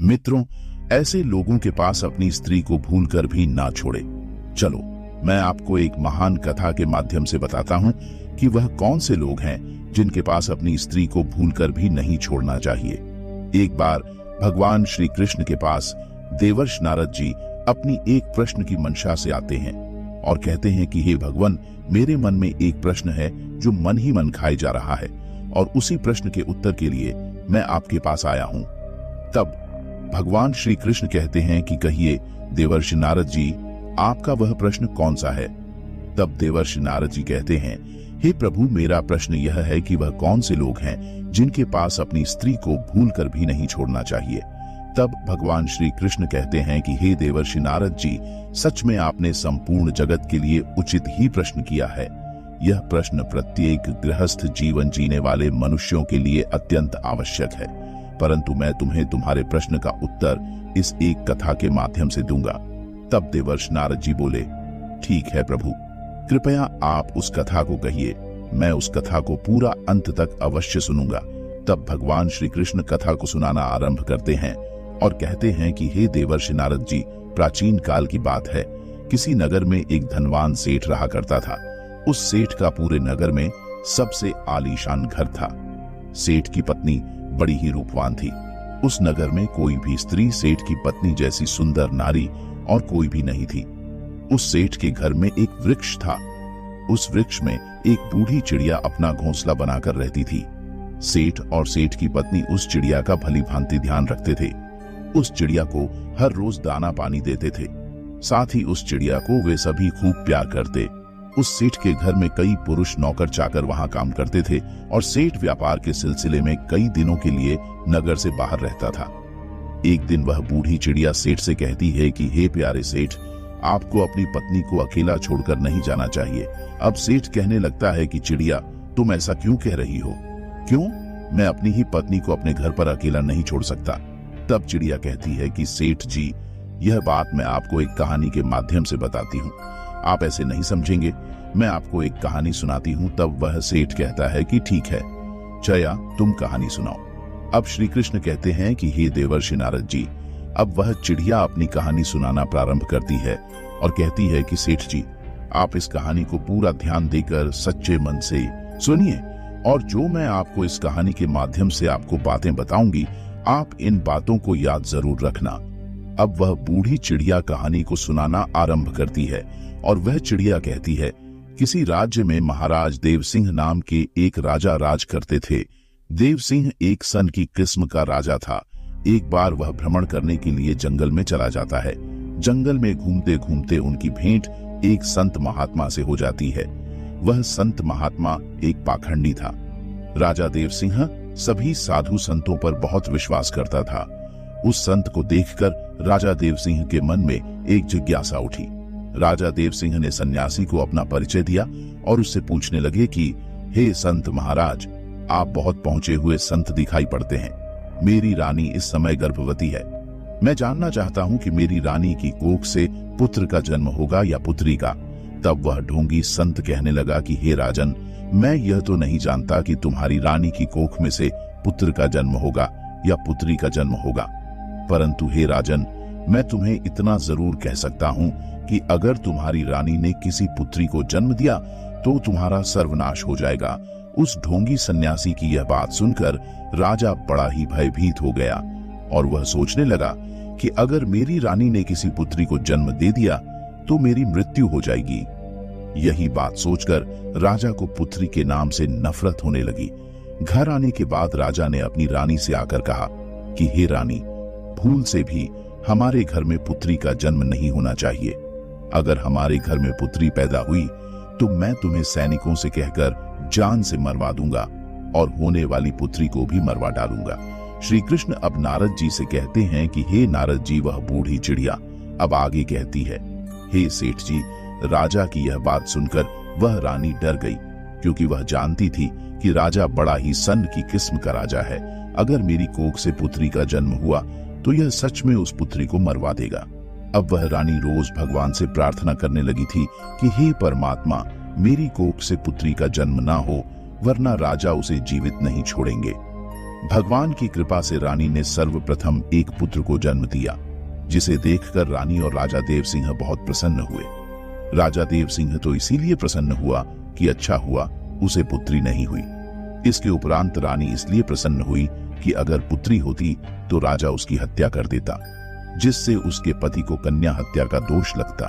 मित्रों, ऐसे लोगों के पास अपनी स्त्री को भूलकर भी ना छोड़े। चलो, मैं आपको एक महान कथा के माध्यम से बताता हूं कि वह कौन से लोग हैं जिनके पास अपनी स्त्री को भूलकर भी नहीं छोड़ना चाहिए। एक बार भगवान श्री कृष्ण के पास देवर्षि नारद जी अपनी एक प्रश्न की मंशा से आते हैं और कहते हैं कि हे भगवान, मेरे मन में एक प्रश्न है जो मन ही मन खाए जा रहा है और उसी प्रश्न के उत्तर के लिए मैं आपके पास आया हूं। तब भगवान श्री कृष्ण कहते हैं कि कहिए देवर्षि नारद जी, आपका वह प्रश्न कौन सा है। तब देवर्षि नारद जी कहते हैं, हे प्रभु, मेरा प्रश्न यह है कि वह कौन से लोग हैं जिनके पास अपनी स्त्री को भूलकर भी नहीं छोड़ना चाहिए। तब भगवान श्री कृष्ण कहते हैं कि हे देवर्षि नारद जी, सच में आपने संपूर्ण जगत के लिए उचित ही प्रश्न किया है। यह प्रश्न प्रत्येक गृहस्थ जीवन जीने वाले मनुष्यों के लिए अत्यंत आवश्यक है, परंतु मैं तुम्हें तुम्हारे प्रश्न का उत्तर इस एक कथा के माध्यम से दूंगा। तब देवर्षि नारद जी बोले, ठीक है प्रभु, कृपया आप उस कथा को कहिए, मैं उस कथा को पूरा अंत तक अवश्य सुनूंगा। तब भगवान श्री कृष्ण कथा को सुनाना आरंभ करते हैं और कहते हैं कि हे देवर्षि नारद जी, प्राचीन काल की बात है, किसी नगर में एक धनवान सेठ रहा करता था। उस सेठ का पूरे नगर में सबसे आलीशान घर था। सेठ की पत्नी बड़ी ही रूपवान थी। उस नगर में कोई भी स्त्री सेठ की पत्नी जैसी सुंदर नारी और कोई भी नहीं थी। उस सेठ के घर में एक वृक्ष था। उस वृक्ष में एक बूढ़ी चिड़िया अपना घोंसला बनाकर रहती थी। सेठ और सेठ की पत्नी उस चिड़िया का भली भांति ध्यान रखते थे। उस चिड़िया को हर रोज दाना पानी देते थे। साथ ही उस चिड़िया को वे सभी खूब प्यार करते। उस सेठ के घर में कई पुरुष नौकर चाकर वहां काम करते थे और सेठ व्यापार के सिलसिले में कई दिनों के लिए नगर से बाहर रहता था। एक दिन वह बूढ़ी चिड़िया सेठ से कहती है कि हे प्यारे सेठ, आपको अपनी पत्नी को अकेला छोड़कर नहीं जाना चाहिए। अब सेठ कहने लगता है कि चिड़िया, तुम ऐसा क्यों कह रही हो? क्यों? मैं अपनी ही पत्नी को अपने घर पर अकेला नहीं छोड़ सकता। तब चिड़िया कहती है कि सेठ जी, यह बात मैं आपको एक कहानी के माध्यम से बताती हूँ, आप ऐसे नहीं समझेंगे। मैं आपको एक कहानी सुनाती हूँ। तब वह सेठ कहता है कि ठीक है जया, तुम कहानी सुनाओ। अब श्री कृष्ण कहते हैं कि हे देवर्षि नारद जी, अब वह चिड़िया अपनी कहानी सुनाना प्रारंभ करती है और कहती है कि सेठ जी, आप इस कहानी को पूरा ध्यान देकर सच्चे मन से सुनिए और जो मैं आपको इस कहानी के माध्यम से आपको बातें बताऊंगी, आप इन बातों को याद जरूर रखना। अब वह बूढ़ी चिड़िया कहानी को सुनाना आरंभ करती है और वह चिड़िया कहती है, किसी राज्य में महाराज देवसिंह नाम के एक राजा राज करते थे। देवसिंह एक सन की किस्म का राजा था। एक बार वह भ्रमण करने के लिए जंगल में चला जाता है। जंगल में घूमते घूमते उनकी भेंट एक संत महात्मा से हो जाती है। वह संत महात्मा एक पाखंडी था। राजा देवसिंह सभी साधु संतों पर बहुत विश्वास करता था। उस संत को देखकर राजा देवसिंह के मन में एक जिज्ञासा उठी। राजा देवसिंह ने सन्यासी को अपना परिचय दिया और उससे पूछने लगे कि हे संत महाराज, आप बहुत पहुंचे हुए संत दिखाई पड़ते हैं। मेरी रानी इस समय गर्भवती है। मैं जानना चाहता हूं कि मेरी रानी की कोख से पुत्र का जन्म होगा या पुत्री का। तब वह ढोंगी संत कहने लगा कि हे राजन, मैं यह तो नहीं जानता कि तुम्हारी रानी की कोख में से पुत्र का जन्म होगा या पुत्री का जन्म होगा, परंतु हे राजन, मैं तुम्हें इतना जरूर कह सकता हूं कि अगर तुम्हारी रानी ने किसी पुत्री को जन्म दिया तो तुम्हारा सर्वनाश हो जाएगा। उस ढोंगी सन्यासी की यह बात सुनकर राजा बड़ा ही भयभीत हो गया और वह सोचने लगा कि अगर मेरी रानी ने किसी पुत्री को जन्म दे दिया तो मेरी मृत्यु हो जाएगी। यही बात सोचकर राजा को पुत्री के नाम से नफरत होने लगी। घर आने के बाद राजा ने अपनी रानी से आकर कहा कि हे रानी, भूल से भी हमारे घर में पुत्री का जन्म नहीं होना चाहिए। अगर हमारे घर में पुत्री पैदा हुई तो मैं तुम्हें सैनिकों से कहकर जान से मरवा दूंगा और होने वाली पुत्री को भी मरवा डालूंगा। श्री कृष्ण अब नारद जी से कहते हैं कि हे नारद जी, वह बूढ़ी चिड़िया अब आगे कहती है, हे सेठ जी, राजा की यह बात सुनकर वह रानी डर गई, क्योंकि वह जानती थी कि राजा बड़ा ही सन की किस्म का राजा है। अगर मेरी कोख से पुत्री का जन्म हुआ तो यह सच में उस पुत्री को मरवा देगा। अब वह रानी रोज भगवान से प्रार्थना करने लगी थी कि हे परमात्मा, मेरी कोख से पुत्री का जन्म ना हो, वरना राजा उसे जीवित नहीं छोड़ेंगे। भगवान की कृपा से रानी ने सर्वप्रथम एक पुत्र को जन्म दिया, जिसे देखकर रानी और राजा देव सिंह बहुत प्रसन्न हुए। राजा देव सिंह तो इसीलिए प्रसन्न हुआ कि अच्छा हुआ उसे पुत्री नहीं हुई। इसके उपरांत रानी इसलिए प्रसन्न हुई कि अगर पुत्री होती तो राजा उसकी हत्या कर देता, जिससे उसके पति को कन्या हत्या का दोष लगता।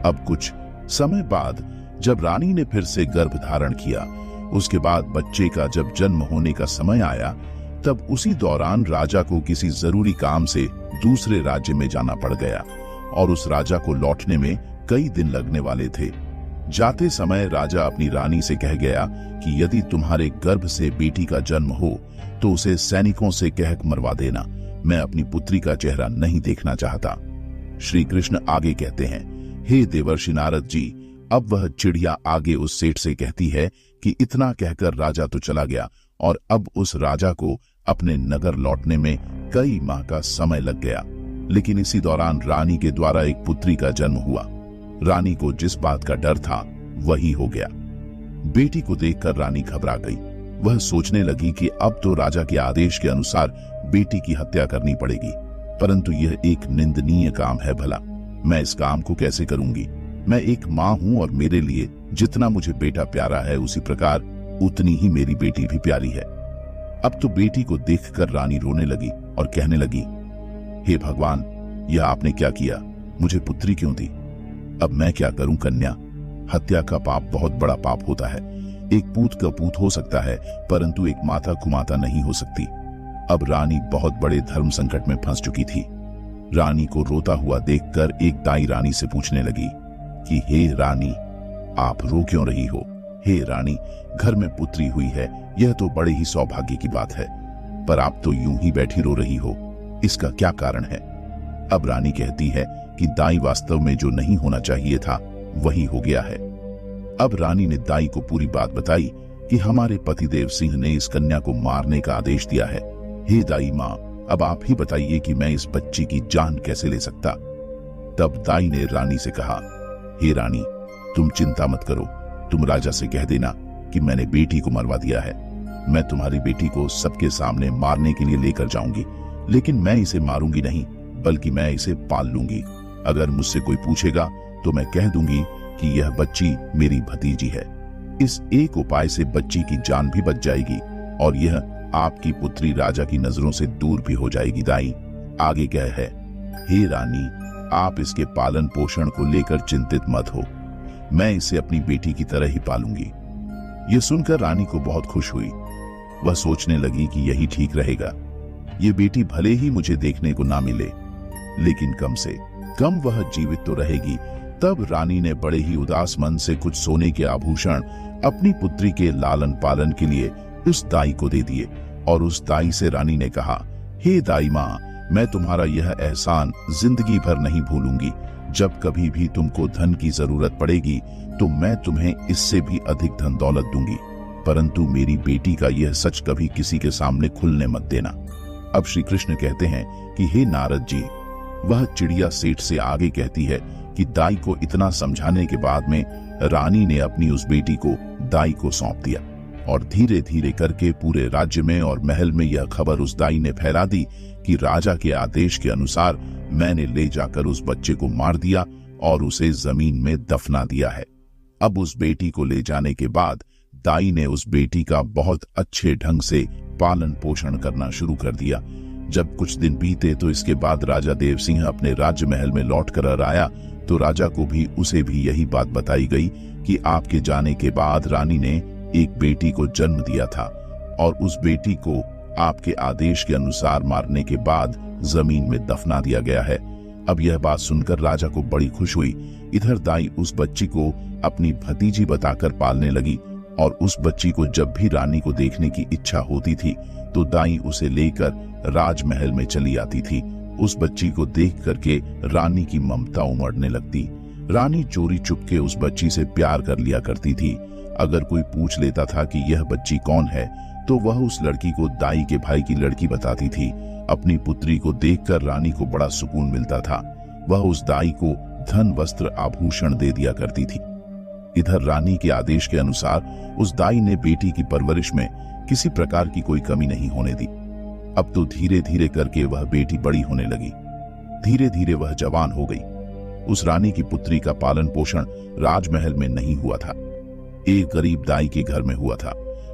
अब कुछ समय बाद जब रानी ने फिर से गर्भ धारण किया, उसके बाद बच्चे का जब जन्म होने का समय आया, तब उसी दौरान राजा को किसी जरूरी काम से दूसरे राज्य में जाना पड़ गया और उस राजा को लौटने में कई दिन लगने वाले थे। जाते समय राजा अपनी रानी से कह गया कि यदि तुम्हारे गर्भ से बेटी का जन्म हो तो उसे सैनिकों से कह मरवा देना, मैं अपनी पुत्री का चेहरा नहीं देखना चाहता। श्री कृष्ण आगे कहते हैं, हे देवर्षि नारद जी, अब वह चिड़िया आगे उस सेठ से कहती है कि इतना कहकर राजा तो चला गया और अब उस राजा को अपने नगर लौटने में कई माह का समय लग गया। लेकिन इसी दौरान रानी के द्वारा एक पुत्री का जन्म हुआ। रानी को जिस बात का डर था वही हो गया। बेटी को देखकर रानी घबरा गई। वह सोचने लगी कि अब तो राजा के आदेश के अनुसार बेटी की हत्या करनी पड़ेगी, परंतु यह एक निंदनीय काम है। भला मैं इस काम को कैसे करूंगी? मैं एक माँ हूं और मेरे लिए जितना मुझे बेटा प्यारा है उसी प्रकार उतनी ही मेरी बेटी भी प्यारी है। अब तो बेटी को देखकर रानी रोने लगी और कहने लगी, हे भगवान, यह आपने क्या किया? मुझे पुत्री क्यों दी? अब मैं क्या करूं कन्या? हत्या का पाप बहुत बड़ा पाप होता है। एक पूत का पूत हो सकता है, परंतु एक माता कुमाता नहीं हो सकती। अब रानी बहुत बड़े धर्म संकट में फंस चुकी थी। रानी को रोता हुआ देखकर एक दाई रानी से पूछने लगी कि हे रानी, आप रो क्यों रही हो? हे रानी, घर में पुत्री हुई है, यह तो बड़े ही सौभाग्य की बात है, पर आप तो यूं ही बैठी रो रही हो, इसका क्या कारण है? अब रानी कहती है कि दाई वास्तव में जो नहीं होना चाहिए था वही हो गया है। अब रानी ने दाई को पूरी बात बताई कि हमारे पतिदेव सिंह ने इस कन्या को मारने का आदेश दिया है। हे दाई माँ, अब आप ही बताइए कि मैं इस बच्ची की जान कैसे ले सकता? तब दाई ने रानी से कहा, हे रानी, तुम चिंता मत करो, तुम राजा से कह देना कि मैंने बेटी को मरवा दिया है। मैं तुम्हारी बेटी को सबके सामने मारने के लिए लेकर जाऊंगी, लेकिन मैं इसे मारूंगी नहीं, बल्कि मैं इसे पाल लूंगी। अगर मुझसे कोई पूछेगा तो मैं कह दूंगी कि यह बच्ची मेरी भतीजी है। इस एक उपाय से बच्ची की जान भी बच जाएगी और यह आपकी पुत्री राजा की नजरों से दूर भी हो जाएगी। दाई आगे कह है, हे रानी, आप इसके पालन पोषण को लेकर चिंतित मत हो, मैं इसे अपनी बेटी की तरह ही पालूंगी। यह सुनकर रानी को बहुत खुश हुई। वह सोचने लगी कि यही ठीक रहेगा। ये बेटी भले ही मुझे देखने को ना मिले, लेकिन कम से कम वह जीवित तो रहेगी। तब रानी ने बड़े ही उदास मन से कुछ सोने के आभूषण अपनी पुत्री के लालन पालन के लिए उस दाई को दे दिए और उस दाई से रानी ने कहा, हे दाई माँ, मैं तुम्हारा यह एहसान जिंदगी भर नहीं भूलूंगी। जब कभी भी तुमको धन की जरूरत पड़ेगी तो मैं तुम्हें इससे भी अधिक धन दौलत दूंगी, परंतु मेरी बेटी का यह सच कभी किसी के सामने खुलने मत देना। अब श्री कृष्ण कहते हैं कि हे नारद जी, वह चिड़िया सेठ से आगे कहती है कि दाई को इतना समझाने के बाद में रानी ने अपनी उस बेटी को दाई को सौंप दिया और धीरे धीरे करके पूरे राज्य में और महल में यह खबर उस दाई ने फैला दी कि राजा के आदेश के अनुसार मैंने ले जाकर उस बच्चे को मार दिया और उसे जमीन में दफना दिया है। अब उस बेटी को ले जाने के बाद दाई ने उस बेटी का बहुत अच्छे ढंग से पालन पोषण करना शुरू कर दिया। जब कुछ दिन बीते तो इसके बाद राजा देव सिंह अपने राज्य महल में लौट कर आया तो राजा को भी उसे भी यही बात बताई गई कि आपके जाने के बाद रानी ने एक बेटी को जन्म दिया था और उस बेटी को आपके आदेश के अनुसार मारने के बाद जमीन में दफना दिया गया है। अब यह बात सुनकर राजा को बड़ी खुश हुई। इधर दाई उस बच्ची को अपनी भतीजी बताकर पालने लगी और उस बच्ची को जब भी रानी को देखने की इच्छा होती थी तो दाई उसे लेकर राजमहल में चली आती थी। उस बच्ची को देख करके रानी की ममता उमड़ने लगती। रानी चोरी चुपके उस बच्ची से प्यार कर लिया करती थी। अगर कोई पूछ लेता था कि यह बच्ची कौन है तो वह उस लड़की को दाई के भाई की लड़की बताती थी। अपनी पुत्री को देखकर रानी को बड़ा सुकून मिलता था। वह उस दाई को धन वस्त्र आभूषण दे दिया करती थी। इधर रानी के आदेश के अनुसार उस दाई ने बेटी की परवरिश में किसी प्रकार की कोई कमी नहीं होने दी। अब तो धीरे धीरे करके वह बेटी बड़ी होने लगी। धीरे धीरे वह जवान हो गई। उस रानी की पुत्री का पालन पोषण राजमहल में नहीं हुआ था, एक गरीब दाई के घर में हुआ था,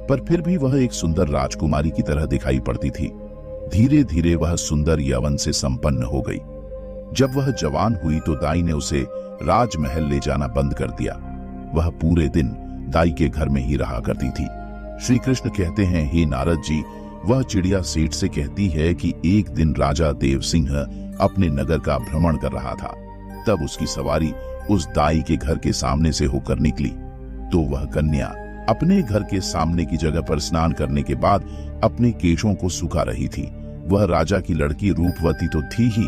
पर फिर भी वह एक सुंदर राजकुमारी की तरह दिखाई पड़ती थी। धीरे धीरे वह सुंदर यौवन से संपन्न हो गई। जब वह जवान हुई तो दाई ने उसे राजमहल ले जाना बंद कर दिया। वह पूरे दिन दाई के घर में ही रहा करती थी। श्री कृष्ण कहते हैं, हे नारद जी, वह चिड़िया सेठ से कहती है कि एक दिन राजा देव सिंह अपने नगर का भ्रमण कर रहा था। तब उसकी सवारी उस दाई के घर के सामने से होकर निकली तो वह कन्या अपने घर के सामने की जगह पर स्नान करने के बाद अपने केशों को सुखा रही थी। वह राजा की लड़की रूपवती तो थी ही,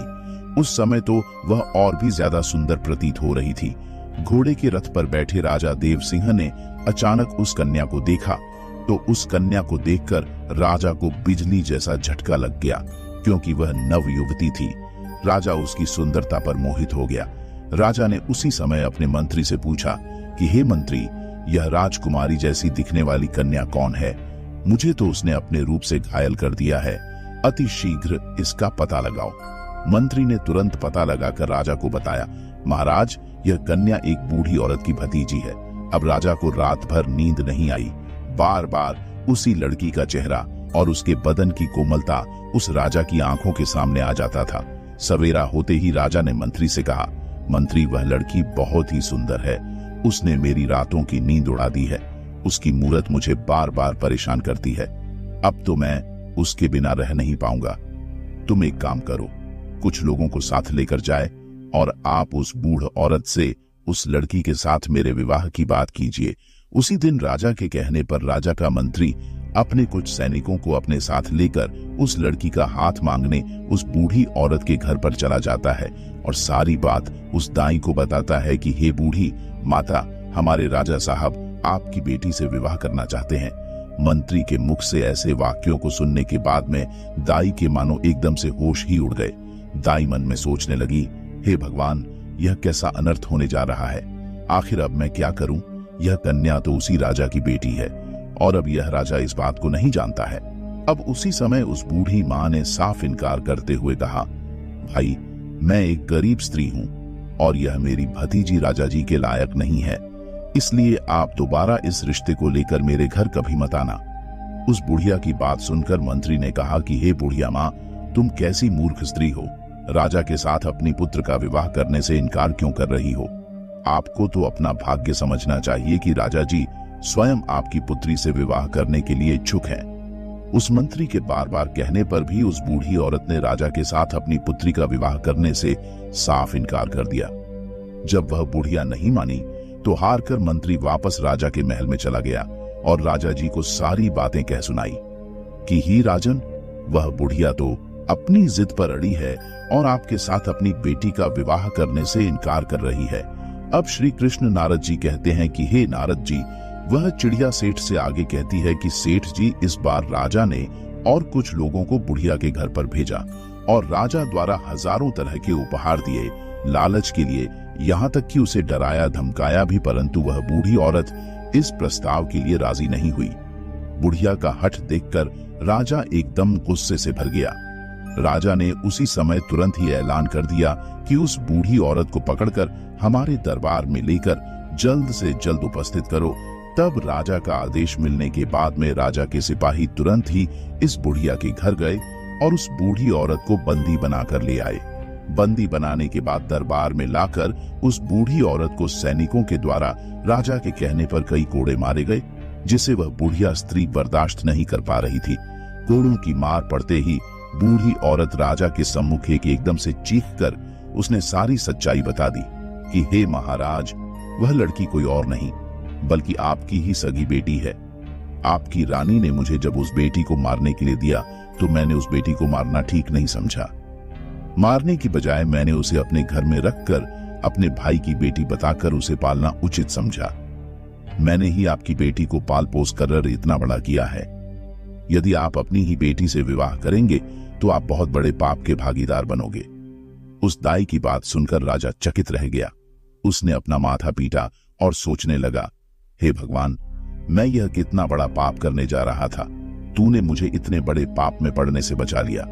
उस समय तो वह और भी ज्यादा सुंदर प्रतीत हो रही थी। घोड़े के रथ पर बैठे राजा देव सिंह ने अचानक उस कन्या को देखा तो उस कन्या को देखकर राजा को बिजली जैसा झटका लग गया, क्योंकि वह नव युवती थी। राजा उसकी सुंदरता पर मोहित हो गया। राजा ने उसी समय अपने मंत्री से पूछा कि हे मंत्री, यह राजकुमारी जैसी दिखने वाली कन्या कौन है? मुझे तो उसने अपने रूप से घायल कर दिया है, अति शीघ्र इसका पता लगाओ। मंत्री ने तुरंत पता लगाकर राजा को बताया, महाराज, यह कन्या एक बूढ़ी औरत की भतीजी है। अब राजा को रात भर नींद नहीं आई। बार बार उसी लड़की का चेहरा और उसके बदन की कोमलता उस राजा की आंखों के सामने आ जाता था। सवेरा होते ही राजा ने मंत्री से कहा, मंत्री, वह लड़की बहुत ही सुंदर है, उसने मेरी रातों की नींद उड़ा दी है। उसकी मूरत मुझे बार बार परेशान करती है। अब तो मैं उसके बिना रह नहीं पाऊंगा। तुम एक काम करो, कुछ लोगों को साथ लेकर जाए और आप उस बूढ़ औरत से उस लड़की के साथ मेरे विवाह की बात कीजिए। उसी दिन राजा के कहने पर राजा का मंत्री अपने कुछ सैनिकों को अपने साथ लेकर उस लड़की का हाथ मांगने उस बूढ़ी औरत के घर पर चला जाता है और सारी बात उस दाई को बताता है कि हे बूढ़ी माता, हमारे राजा साहब आपकी बेटी से विवाह करना चाहते हैं। मंत्री के मुख से ऐसे वाक्यों को सुनने के बाद में दाई के मानो एकदम से होश ही उड़ गए। दाई मन में सोचने लगी, हे भगवान, यह कैसा अनर्थ होने जा रहा है। आखिर अब मैं क्या करूं? यह कन्या तो उसी राजा की बेटी है और अब यह राजा इस बात को नहीं जानता है। अब उसी समय उस बूढ़ी मां ने साफ इनकार करते हुए कहा, भाई, मैं एक गरीब स्त्री हूं और यह मेरी भतीजी राजा जी के लायक नहीं है, इसलिए आप दोबारा इस रिश्ते को लेकर मेरे घर कभी मत आना। उस बुढ़िया की बात सुनकर मंत्री ने कहा कि हे बुढ़िया मां, तुम कैसी मूर्ख स्त्री हो, राजा के साथ अपनी पुत्र का विवाह करने से इनकार क्यों कर रही हो? आपको तो अपना भाग्य समझना चाहिए कि राजा जी स्वयं आपकी पुत्री से विवाह करने के लिए इच्छुक हैं। उस मंत्री के बार बार कहने पर भी उस बूढ़ी औरत ने राजा के साथ अपनी पुत्री का विवाह करने से साफ इनकार कर दिया। जब वह बुढ़िया नहीं मानी तो हार कर मंत्री वापस राजा के महल में चला गया और राजा जी को सारी बातें कह सुनाई कि ही राजन, वह बुढ़िया तो अपनी जिद पर अड़ी है और आपके साथ अपनी बेटी का विवाह करने से इनकार कर रही है। अब श्री कृष्ण नारद जी कहते हैं कि हे नारद जी, वह चिड़िया सेठ से आगे कहती है कि सेठ जी, इस बार राजा ने और कुछ लोगों को बुढ़िया के घर पर भेजा और राजा द्वारा हजारों तरह के उपहार दिए लालच के लिए, यहाँ तक कि उसे डराया धमकाया भी, परंतु वह बूढ़ी औरत इस प्रस्ताव के लिए राजी नहीं हुई। बुढ़िया का हठ देखकर राजा एकदम गुस्से से भर गया। राजा ने उसी समय तुरंत ही ऐलान कर दिया कि उस बूढ़ी औरत को पकड़कर हमारे दरबार में लेकर जल्द से जल्द उपस्थित करो। तब राजा का आदेश मिलने के बाद में राजा के सिपाही तुरंत ही इस बुढ़िया के घर गए और उस बूढ़ी औरत को बंदी बनाकर ले आए। बंदी बनाने के बाद दरबार में लाकर उस बूढ़ी औरत को सैनिकों के द्वारा राजा के कहने पर कई कोड़े मारे गए, जिसे वह बुढ़िया स्त्री बर्दाश्त नहीं कर पा रही थी। कोड़ों की मार पड़ते ही बूढ़ी औरत राजा के सम्मुख एकदम से चीखकर उसने सारी सच्चाई बता दी कि हे महाराज, वह लड़की कोई और नहीं बल्कि आपकी ही सगी बेटी है। आपकी रानी ने मुझे जब उस बेटी को मारने के लिए दिया तो मैंने उस बेटी को मारना ठीक नहीं समझा। मारने की बजाय मैंने उसे अपने घर में रखकर अपने भाई की बेटी बताकर उसे पालना उचित समझा। मैंने ही आपकी बेटी को पाल पोस कर इतना बड़ा किया है। यदि आप अपनी ही बेटी से विवाह करेंगे तो आप बहुत बड़े पाप के भागीदार बनोगे। उस दाई की बात सुनकर राजा चकित रह गया। उसने अपना माथा पीटा और सोचने लगा, हे भगवान, मैं यह कितना बड़ा पाप करने जा रहा था। तूने मुझे इतने बड़े पाप में पड़ने से बचा लिया।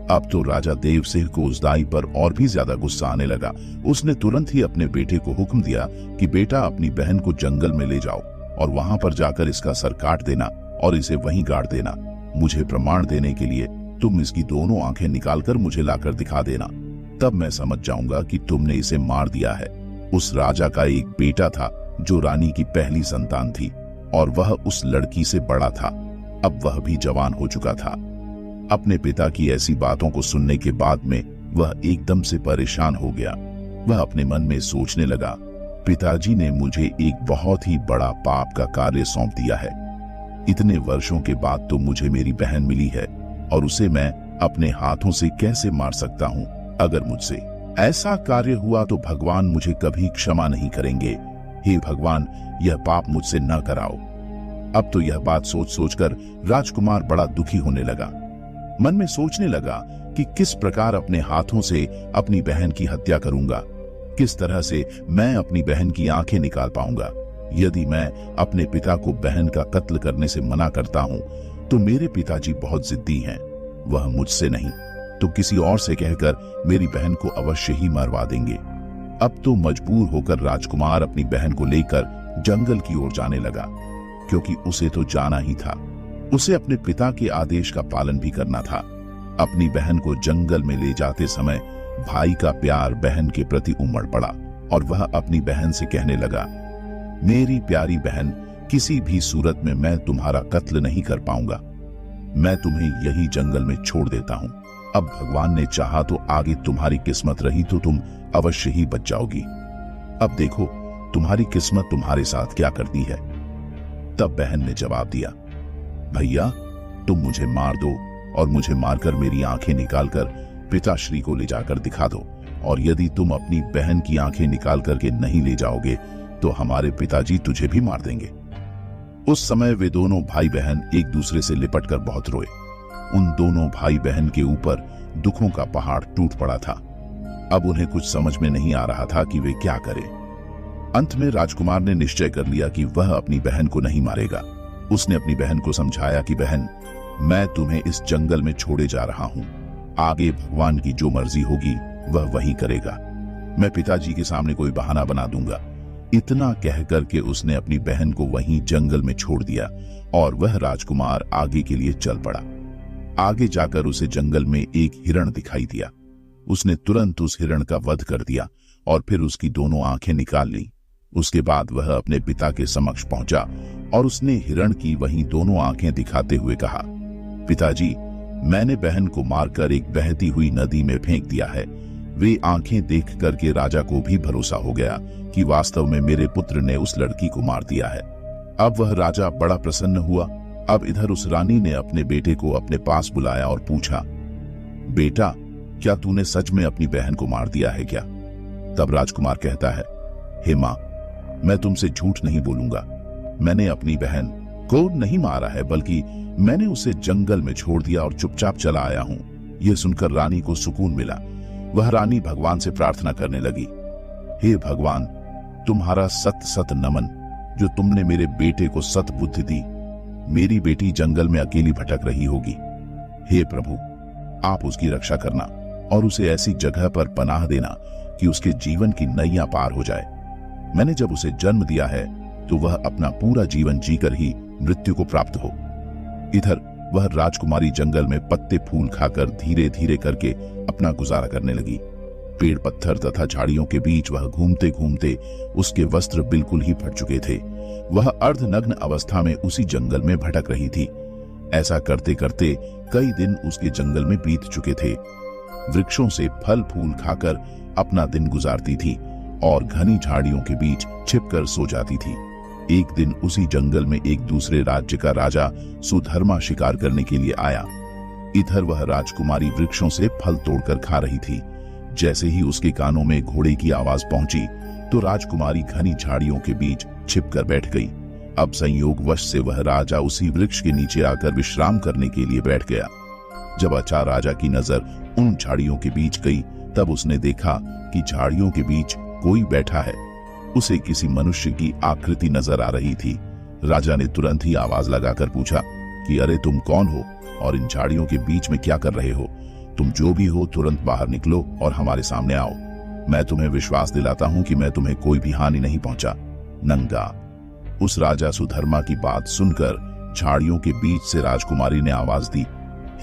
अब तो राजा देव सिंह को उस दाई पर और भी ज्यादा गुस्सा आने लगा। उसने तुरंत ही अपने बेटे को हुक्म दिया कि बेटा अपनी बहन को जंगल में ले जाओ और वहां पर जाकर इसका सर काट देना और इसे वहीं गाड़ देना। मुझे प्रमाण देने के लिए तुम इसकी दोनों आंखें निकालकर मुझे लाकर दिखा देना, तब मैं समझ जाऊंगा कि तुमने इसे मार दिया है। उस राजा का एक बेटा था जो रानी की पहली संतान थी और वह उस लड़की से बड़ा था। अब वह भी जवान हो चुका था। अपने पिता की ऐसी बातों को सुनने के बाद में वह एकदम से परेशान हो गया। वह अपने मन में सोचने लगा, पिताजी ने मुझे एक बहुत ही बड़ा पाप का कार्य सौंप दिया है। इतने वर्षों के बाद तो मुझे मेरी बहन मिली है और उसे मैं अपने हाथों से कैसे मार सकता हूँ। अगर मुझसे ऐसा कार्य हुआ तो भगवान मुझे कभी क्षमा नहीं करेंगे। हे भगवान, यह पाप मुझसे न कराओ। अब तो यह बात सोच सोचकर राजकुमार बड़ा दुखी होने लगा। मन में सोचने लगा कि किस प्रकार अपने हाथों से अपनी बहन की हत्या करूंगा, किस तरह से मैं अपनी बहन की आंखें निकाल पाऊंगा। यदि मैं अपने पिता को बहन का कत्ल करने से मना करता हूं तो मेरे पिताजी बहुत जिद्दी हैं। वह मुझसे नहीं तो किसी और से कहकर मेरी बहन को अवश्य ही मरवा देंगे। अब तो मजबूर होकर राजकुमार अपनी बहन को लेकर जंगल की ओर जाने लगा, क्योंकि उसे तो जाना ही था। उसे अपने पिता के आदेश का पालन भी करना था। अपनी बहन को जंगल में ले जाते समय भाई का प्यार बहन के प्रति उमड़ पड़ा और वह अपनी बहन से कहने लगा, मेरी प्यारी बहन, किसी भी सूरत में मैं तुम्हारा कत्ल नहीं कर पाऊंगा। मैं तुम्हें यही जंगल में छोड़ देता हूं। अब भगवान ने चाहा तो आगे तुम्हारी किस्मत रही तो तुम अवश्य ही बच जाओगी। अब देखो तुम्हारी किस्मत तुम्हारे साथ क्या करती है। तब बहन ने जवाब दिया, भैया तुम मुझे मार दो और मुझे मारकर मेरी आंखें निकालकर पिताश्री को ले जाकर दिखा दो, और यदि तुम अपनी बहन की आंखें निकाल करके नहीं ले जाओगे तो हमारे पिताजी तुझे भी मार देंगे। उस समय वे दोनों भाई बहन एक दूसरे से लिपटकर बहुत रोए। उन दोनों भाई बहन के ऊपर दुखों का पहाड़ टूट पड़ा था। अब उन्हें कुछ समझ में नहीं आ रहा था कि वे क्या करें। अंत में राजकुमार ने निश्चय कर लिया कि वह अपनी बहन को नहीं मारेगा। उसने अपनी बहन को समझाया कि बहन, मैं तुम्हें इस जंगल में छोड़े जा रहा हूं। आगे भगवान की जो मर्जी होगी वह वही करेगा। मैं पिताजी के सामने कोई बहाना बना दूंगा। इतना कह करके उसने अपनी बहन को वहीं जंगल में छोड़ दिया और वह राजकुमार आगे के लिए चल पड़ा। आगे जाकर उसे जंगल में एक हिरण दिखाई दिया। उसने तुरंत उस हिरण का वध कर दिया और फिर उसकी दोनों आंखें निकाल ली। उसके बाद वह अपने पिता के समक्ष पहुंचा और उसने हिरण की वहीं दोनों आंखें दिखाते हुए कहा, पिताजी, मैंने बहन को मारकर एक बहती हुई नदी में फेंक दिया है। वे आंखें देख करके राजा को भी भरोसा हो गया कि वास्तव में मेरे पुत्र ने उस लड़की को मार दिया है। अब वह राजा बड़ा प्रसन्न हुआ। अब इधर उस रानी ने अपने बेटे को अपने पास बुलाया और पूछा, बेटा, क्या तूने सच में अपनी बहन को मार दिया है क्या? तब राजकुमार कहता है, हे मां, मैं तुमसे झूठ नहीं बोलूंगा। मैंने अपनी बहन को नहीं मारा है, बल्कि मैंने उसे जंगल में छोड़ दिया और चुपचाप चला आया हूं। यह सुनकर रानी को सुकून मिला। वह रानी भगवान से प्रार्थना करने लगी, हे भगवान, तुम्हारा सत सत नमन, जो तुमने मेरे बेटे को सत बुद्धि दी। मेरी बेटी जंगल में अकेली भटक रही होगी। हे प्रभु, आप उसकी रक्षा करना और उसे ऐसी जगह पर पनाह देना कि उसके जीवन की नैया पार हो जाए। मैंने जब उसे जन्म दिया है तो वह अपना पूरा जीवन जीकर ही मृत्यु को प्राप्त हो। इधर वह राजकुमारी जंगल में पत्ते फूल खाकर धीरे धीरे करके अपना गुजारा करने लगी। पेड़ पत्थर तथा झाड़ियों के बीच वह घूमते घूमते उसके वस्त्र बिल्कुल ही फट चुके थे। वह अर्धनग्न अवस्था में उसी जंगल में भटक रही थी। ऐसा करते करते कई दिन उसके जंगल में बीत चुके थे। वृक्षों से फल फूल खाकर अपना दिन गुजारती थी और घनी झाड़ियों के बीच छिपकर सो जाती थी। एक दिन उसी जंगल में एक दूसरे राज्य का राजा सुधर्मा शिकार करने के लिए आया। इधर वह राजकुमारी वृक्षों से फल तोड़कर खा रही थी। जैसे ही उसके कानों में घोड़े की आवाज पहुंची तो राजकुमारी घनी झाड़ियों के बीच छिपकर बैठ गई। अब संयोगवश से वह राजा उसी वृक्ष के नीचे आकर विश्राम करने के लिए बैठ गया। जब अचानक राजा की नजर उन झाड़ियों के बीच गई तब उसने देखा कि झाड़ियों के बीच कोई बैठा है। उसे किसी मनुष्य की आकृति नजर आ रही थी। राजा ने तुरंत ही आवाज लगाकर पूछा, कि अरे तुम कौन हो और इन झाड़ियों के बीच में क्या कर रहे हो? तुम जो भी हो तुरंत बाहर निकलो और हमारे सामने आओ। मैं तुम्हें विश्वास दिलाता हूं कि मैं तुम्हें कोई भी हानि नहीं पहुंचा। नंगा। उस राजा सुधर्मा की बात सुनकर झाड़ियों के बीच से राजकुमारी ने आवाज दी,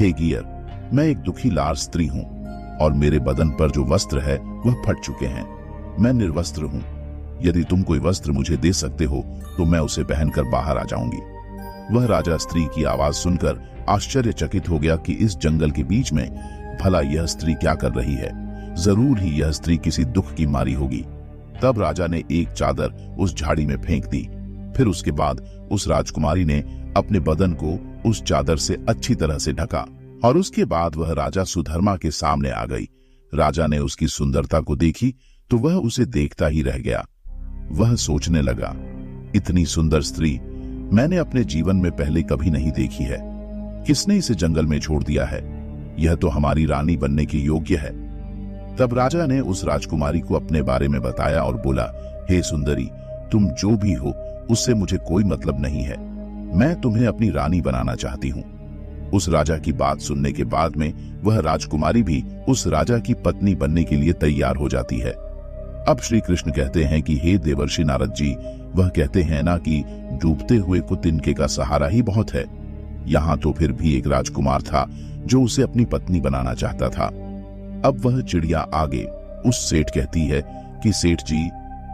हे गियर, मैं एक दुखी लार स्त्री हूं और मेरे बदन पर जो वस्त्र है वह फट चुके हैं। मैं निर्वस्त्र हूं। यदि तुम कोई वस्त्र मुझे दे सकते हो तो मैं उसे पहनकर बाहर आ जाऊंगी। वह राजा स्त्री की आवाज सुनकर आश्चर्यचकित हो गया कि इस जंगल के बीच में भला यह स्त्री क्या कर रही है। जरूर ही यह स्त्री किसी दुख की मारी होगी। तब राजा ने एक चादर उस झाड़ी में फेंक दी। फिर उसके बाद उस राजकुमारी ने अपने बदन को उस चादर से अच्छी तरह से ढका और उसके बाद वह राजा सुधर्मा के सामने आ गई। राजा ने उसकी सुंदरता को देखी तो वह उसे देखता ही रह गया। वह सोचने लगा, इतनी सुंदर स्त्री मैंने अपने जीवन में पहले कभी नहीं देखी है। किसने इसे जंगल में छोड़ दिया है? यह तो हमारी रानी बनने के योग्य है। तब राजा ने उस राजकुमारी को अपने बारे में बताया और बोला, हे सुंदरी, तुम जो भी हो उससे मुझे कोई मतलब नहीं है। मैं तुम्हें अपनी रानी बनाना चाहती हूँ। उस राजा की बात सुनने के बाद में वह राजकुमारी भी उस राजा की पत्नी बनने के लिए तैयार हो जाती है। अब श्री कृष्ण कहते हैं कि हे देवर्षि नारद जी, वह कहते हैं ना कि डूबते हुए को तिनके का सहारा ही बहुत है। यहाँ तो फिर भी एक राजकुमार था जो उसे अपनी पत्नी बनाना चाहता था। अब वह चिड़िया आगे उस सेठ कहती है कि सेठ जी,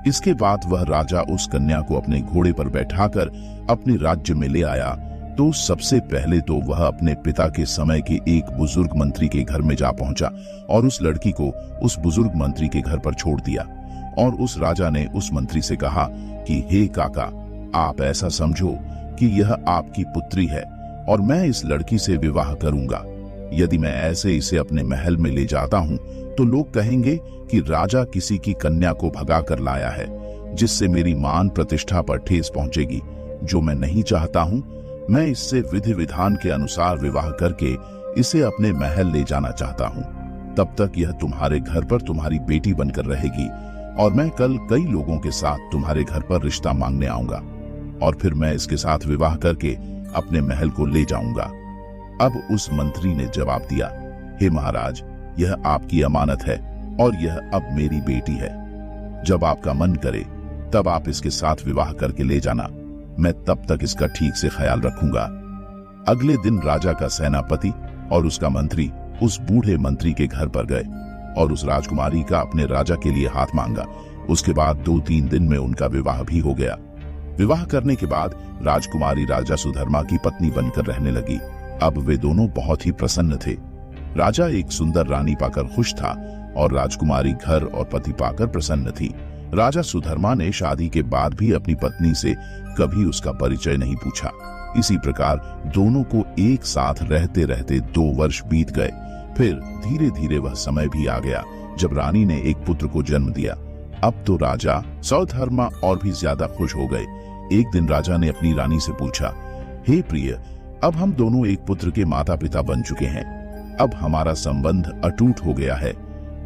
इसके बाद वह राजा उस कन्या को अपने घोड़े पर बैठाकर अपने राज्य में ले आया। तो सबसे पहले तो वह अपने पिता के समय के एक बुजुर्ग मंत्री के घर में जा पहुंचा और उस लड़की को उस बुजुर्ग मंत्री के घर पर छोड़ दिया। और उस राजा ने उस मंत्री से कहा कि हे काका, आप ऐसा समझो कि यह आपकी पुत्री है और मैं इस लड़की से विवाह करूंगा। यदि मैं ऐसे इसे अपने महल में ले जाता हूं तो लोग कहेंगे कि राजा किसी की कन्या को भगा कर लाया है, जिससे मेरी मान प्रतिष्ठा पर ठेस पहुंचेगी, जो मैं नहीं चाहता हूं। मैं इससे विधि विधान के अनुसार विवाह करके इसे अपने महल ले जाना चाहता हूं। तब तक यह तुम्हारे घर पर तुम्हारी बेटी बनकर रहेगी और मैं कल कई लोगों के साथ तुम्हारे घर पर रिश्ता मांगने आऊंगा और फिर मैं इसके साथ विवाह करके अपने महल को ले जाऊंगा। अब उस मंत्री ने जवाब दिया, हे महाराज, यह आपकी अमानत है और यह अब मेरी बेटी है। जब आपका मन करे तब आप इसके साथ विवाह करके ले जाना। मैं तब तक इसका ठीक से ख्याल रखूंगा। अगले दिन राजा का सेनापति और उसका मंत्री उस बूढ़े मंत्री के घर पर गए और उस राजकुमारी का अपने राजा के लिए हाथ मांगा। उसके बाद 2-3 दिन में उनका विवाह भी हो गया। विवाह करने के बाद राजकुमारी राजा सुधर्मा की पत्नी बनकर रहने लगी। अब वे दोनों बहुत ही प्रसन्न थे। राजा एक सुंदर रानी पाकर खुश था और राजकुमारी घर और पति पाकर प्रसन्न थी। राजा सुधर्मा ने शादी के बाद भी अपनी पत्नी से कभी उसका परिचय नहीं पूछा। इसी प्रकार दोनों को एक साथ रहते रहते 2 वर्ष बीत गए। फिर धीरे धीरे वह समय भी आ गया जब रानी ने एक पुत्र को जन्म दिया। अब तो राजा सुधर्मा और भी ज्यादा खुश हो गए। एक दिन राजा ने अपनी रानी से पूछा, हे प्रिय, अब हम दोनों एक पुत्र के माता पिता बन चुके हैं। अब हमारा संबंध अटूट हो गया है।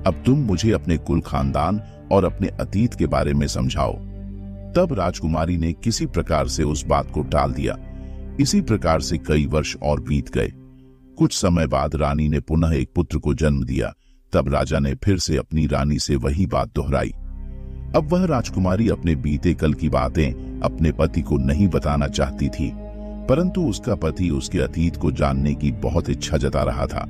अब तुम मुझे अपने कुल खानदान और अपने अतीत के बारे में समझाओ। तब राजकुमारी ने किसी प्रकार से उस बात को टाल दिया। इसी प्रकार से कई वर्ष और बीत गए। कुछ समय बाद रानी ने पुनः एक पुत्र को जन्म दिया। तब राजा ने फिर से अपनी रानी से वही बात दोहराई। अब वह राजकुमारी अपने बीते कल की बातें अपने पति को नहीं बताना चाहती थी, परंतु उसका पति उसके अतीत को जानने की बहुत इच्छा जता रहा था।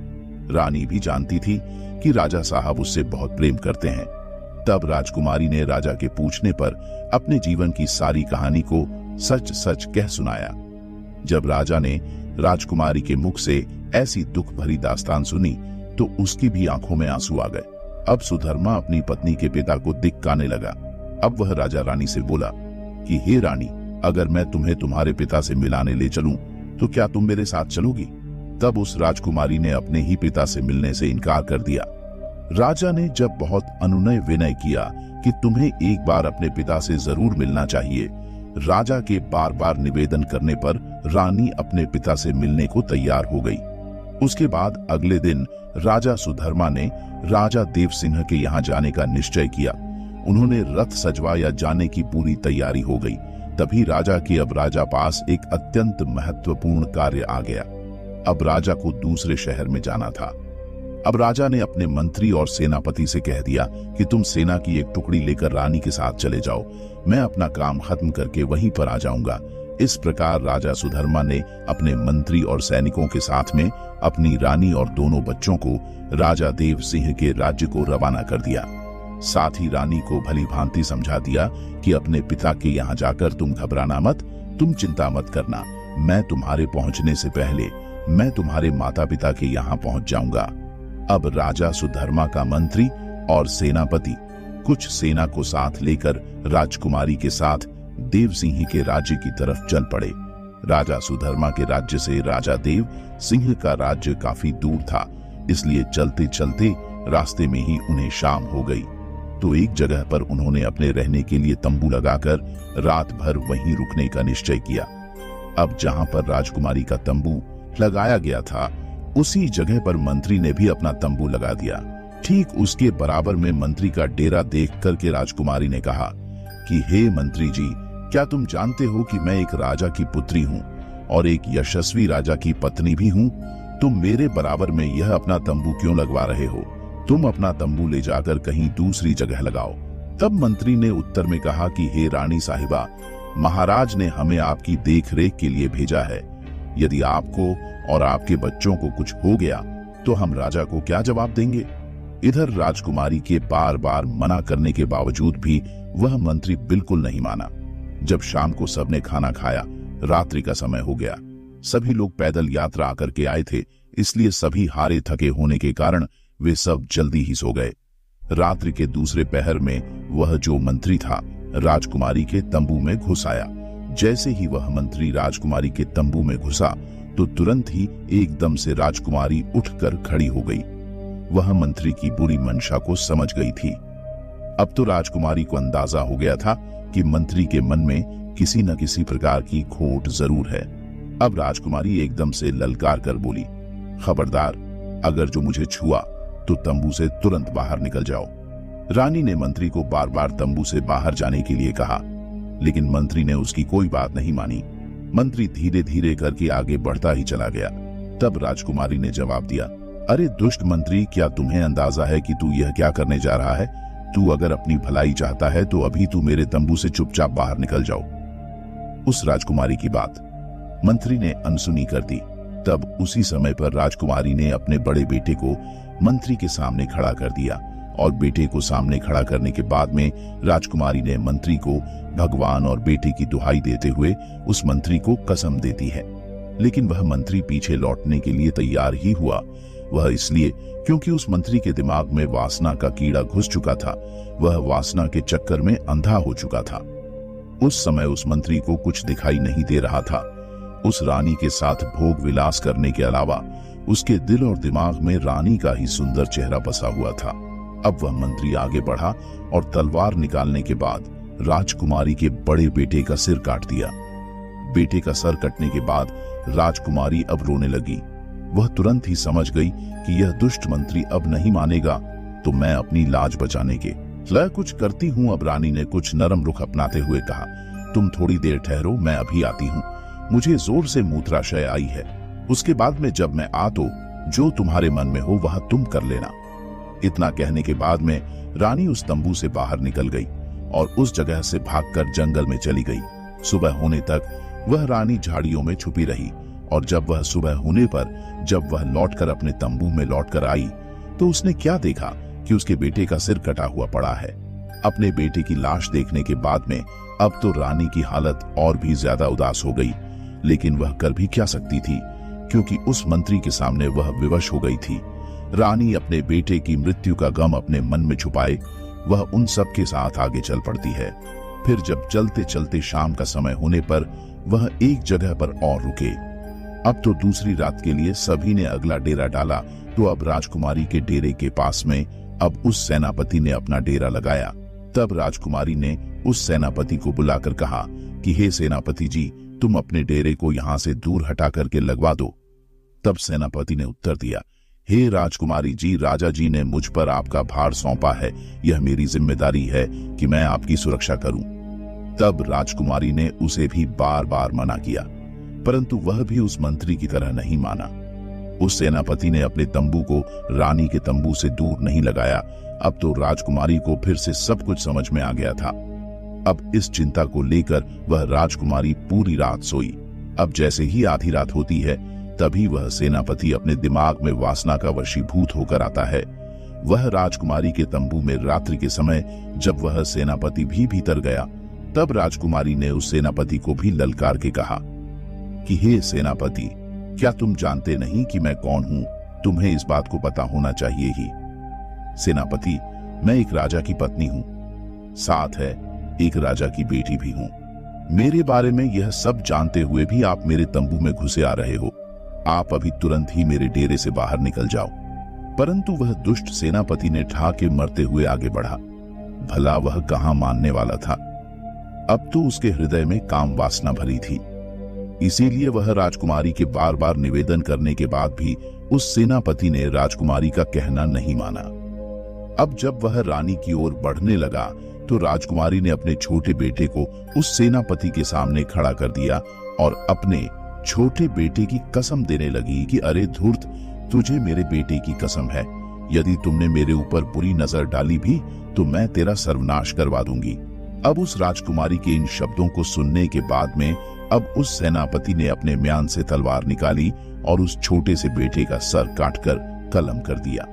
रानी भी जानती थी कि राजा साहब उससे बहुत प्रेम करते हैं। तब राजकुमारी ने राजा के पूछने पर अपने जीवन की सारी कहानी को सच सच कह सुनाया। जब राजा ने राजकुमारी के मुख से ऐसी दुख भरी दास्तान सुनी तो उसकी भी आंखों में आंसू आ गए। अब सुधर्मा अपनी पत्नी के पिता को धिक्कारने लगा। अब वह राजा रानी से बोला कि हे रानी, अगर मैं तुम्हें तुम्हारे पिता से मिलाने ले चलूं तो क्या तुम मेरे साथ चलोगी? तब उस राजकुमारी ने अपने ही पिता से मिलने से इनकार कर दिया। राजा ने जब बहुत अनुनय विनय किया कि तुम्हें एक बार अपने पिता से जरूर मिलना चाहिए, राजा के बार बार निवेदन करने पर रानी अपने पिता से मिलने को तैयार हो गई। उसके बाद अगले दिन राजा सुधर्मा ने राजा देव सिंह के यहाँ जाने का निश्चय किया। उन्होंने रथ सजवाया। जाने की पूरी तैयारी हो गई। तभी राजा के अब राजा पास एक अत्यंत महत्वपूर्ण कार्य आ गया। अब राजा को दूसरे शहर में जाना था। अब राजा ने अपने मंत्री और सेनापति से कह दिया कि तुम सेना की एक टुकड़ी लेकर रानी के साथ चले जाओ, मैं अपना काम खत्म करके वहीं पर आ जाऊंगा। इस प्रकार राजा सुधर्मा ने अपने मंत्री और सैनिकों के साथ में अपनी रानी और दोनों बच्चों को राजा देव सिंह के राज्य को रवाना कर दिया। साथ ही रानी को भली भांति समझा दिया कि अपने पिता के यहाँ जाकर तुम घबराना मत, तुम चिंता मत करना, मैं तुम्हारे पहुंचने से पहले मैं तुम्हारे माता पिता के यहाँ पहुंच जाऊंगा। अब राजा सुधर्मा का मंत्री और सेनापति कुछ सेना को साथ लेकर राजकुमारी के साथ देव सिंह के राज्य की तरफ चल पड़े। राजा सुधर्मा के राज्य से राजा देव सिंह का राज्य काफी दूर था, इसलिए चलते चलते रास्ते में ही उन्हें शाम हो गई। तो एक जगह पर उन्होंने अपने रहने के लिए तंबू लगाकर रात भर वहीं रुकने का निश्चय किया। अब जहां पर राजकुमारी का तंबू लगाया गया था, उसी जगह पर मंत्री ने भी अपना तंबू लगा दिया। ठीक उसके बराबर में मंत्री का डेरा देख करके राजकुमारी ने कहा कि हे मंत्री जी, क्या तुम जानते हो कि मैं एक राजा की पुत्री हूँ और एक यशस्वी राजा की पत्नी भी हूँ? तुम मेरे बराबर में यह अपना तंबू क्यों लगवा रहे हो? तुम अपना तंबू ले जाकर कहीं दूसरी जगह लगाओ। तब मंत्री ने उत्तर में कहा कि हे रानी साहिबा, महाराज ने हमें आपकी देखरेख के लिए भेजा है। यदि आपको और आपके बच्चों को कुछ हो गया तो हम राजा को क्या जवाब देंगे? इधर राजकुमारी के बार बार मना करने के बावजूद भी वह मंत्री बिल्कुल नहीं माना। जब शाम को सबने खाना खाया, रात्रि का समय हो गया। सभी लोग पैदल यात्रा आकर के आए थे, इसलिए सभी हारे थके होने के कारण वे सब जल्दी ही सो गए। रात्रि के दूसरे पहर में वह जो मंत्री था राजकुमारी के तंबू में घुस आया। जैसे ही वह मंत्री राजकुमारी के तंबू में घुसा तो तुरंत ही एकदम से राजकुमारी उठकर खड़ी हो गई। वह मंत्री की बुरी मंशा को समझ गई थी। अब तो राजकुमारी को अंदाजा हो गया था कि मंत्री के मन में किसी न किसी प्रकार की खोट जरूर है। अब राजकुमारी एकदम से ललकार कर बोली, खबरदार, अगर जो मुझे छुआ तो तंबू से तुरंत बाहर निकल जाओ। रानी ने मंत्री को बार बार तंबू से बाहर जाने के लिए कहा, लेकिन मंत्री ने उसकी कोई बात नहीं मानी। मंत्री धीरे धीरे करके आगे बढ़ता ही चला गया। तब राजकुमारी ने जवाब दिया, अरे दुष्ट मंत्री, क्या तुम्हें अंदाजा है कि तू यह क्या करने जा रहा है? तू अगर अपनी भलाई चाहता है तो अभी तू मेरे तंबू से चुपचाप बाहर निकल जाओ। उस राजकुमारी की बात मंत्री ने अनसुनी कर दी। तब उसी समय पर राजकुमारी ने अपने बड़े बेटे को मंत्री के सामने खड़ा कर दिया और बेटे को सामने खड़ा करने के बाद में राजकुमारी ने मंत्री को भगवान और बेटे की दुहाई देते हुए उस मंत्री को कसम देती है। लेकिन वह मंत्री पीछे लौटने के लिए तैयार ही हुआ। वह इसलिए क्योंकि उस मंत्री के दिमाग में वासना का कीड़ा घुस चुका था। वह वासना के चक्कर में अंधा हो चुका था। उस समय उस मंत्री को कुछ दिखाई नहीं दे रहा था। उस रानी के साथ भोग विलास करने के अलावा उसके दिल और दिमाग में रानी का ही सुंदर चेहरा बसा हुआ था। अब वह मंत्री आगे बढ़ा और तलवार निकालने के बाद राजकुमारी के बड़े बेटे का सिर काट दिया। बेटे का सर कटने के बाद राजकुमारी अब रोने लगी। वह तुरंत ही समझ गई कि यह दुष्ट मंत्री अब नहीं मानेगा, तो मैं अपनी लाज बचाने के लिए कुछ करती हूँ। अब रानी ने कुछ नरम रुख अपनाते हुए कहा, तुम थोड़ी देर ठहरो, मैं अभी आती हूँ। मुझे जोर से मूत्राशय आई है। उसके बाद में जब मैं आ तो जो तुम्हारे मन में हो वह तुम कर लेना। इतना कहने के बाद में रानी उस तंबू से बाहर निकल गई और उस जगह से भागकर जंगल में चली गई। सुबह होने तक वह रानी झाड़ियों में छुपी रही और जब वह सुबह होने पर जब वह लौटकर अपने तंबू में लौटकर आई तो उसने क्या देखा कि उसके बेटे का सिर कटा हुआ पड़ा है। अपने बेटे की लाश देखने के बाद में अब तो रानी की हालत और भी ज्यादा उदास हो गई, लेकिन वह कर भी क्या सकती थी, क्योंकि उस मंत्री के सामने वह विवश हो गई थी। रानी अपने बेटे की मृत्यु का गम अपने मन में छुपाए वह उन सब के साथ आगे चल पड़ती है। फिर जब चलते चलते शाम का समय होने पर वह एक जगह पर और रुके। अब तो दूसरी रात के लिए सभी ने अगला डेरा डाला, तो अब राजकुमारी के डेरे के पास में अब उस सेनापति ने अपना डेरा लगाया। तब राजकुमारी ने उस सेनापति को बुलाकर कहा कि हे सेनापति जी, तुम अपने डेरे को यहाँ से दूर हटा करके लगवा दो। तब सेनापति ने उत्तर दिया, हे राजकुमारी जी, राजा जी ने मुझ पर आपका भार सौंपा है। यह मेरी जिम्मेदारी है कि मैं आपकी सुरक्षा करूं। तब राजकुमारी ने उसे भी बार बार मना किया, परंतु वह भी उस मंत्री की तरह नहीं माना। उस सेनापति ने अपने तंबू को रानी के तंबू से दूर नहीं लगाया। अब तो राजकुमारी को फिर से सब कुछ समझ में आ गया था। अब इस चिंता को लेकर वह राजकुमारी पूरी रात सोई। अब जैसे ही आधी रात होती है, तभी वह सेनापति अपने दिमाग में वासना का वशीभूत होकर आता है। वह राजकुमारी के तंबू में रात्रि के समय जब वह सेनापति भी भीतर गया, तब राजकुमारी ने उस सेनापति को भी ललकार के कहा कि हे सेनापति, क्या तुम जानते नहीं कि मैं कौन हूं? तुम्हें इस बात को पता होना चाहिए ही। सेनापति, मैं एक राजा की पत्नी हूं, साथ है एक राजा की बेटी भी हूं। मेरे बारे में यह सब जानते हुए भी आप मेरे तंबू में घुसे आ रहे हो। आप अभी तुरंत ही मेरे डेरे से बाहर निकल जाओ। परंतु वह दुष्ट सेनापति ने ठाके मरते हुए आगे बढ़ा। भला वह कहां मानने वाला था? अब तो उसके हृदय में काम वासना भरी थी। इसीलिए वह राजकुमारी के बार बार निवेदन करने के बाद भी उस सेनापति ने राजकुमारी का कहना नहीं माना। अब जब वह रानी की ओर बढ़ने लगा, तो राजकुमारी ने अपने छोटे बेटे को उस सेनापति के सामने खड़ा कर दिया और अपने छोटे बेटे की कसम देने लगी कि अरे धूर्त, तुझे मेरे बेटे की कसम है, यदि तुमने मेरे ऊपर बुरी नजर डाली भी तो मैं तेरा सर्वनाश करवा दूंगी। अब उस राजकुमारी के इन शब्दों को सुनने के बाद में अब उस सेनापति ने अपने म्यान से तलवार निकाली और उस छोटे से बेटे का सर काटकर कलम कर दिया।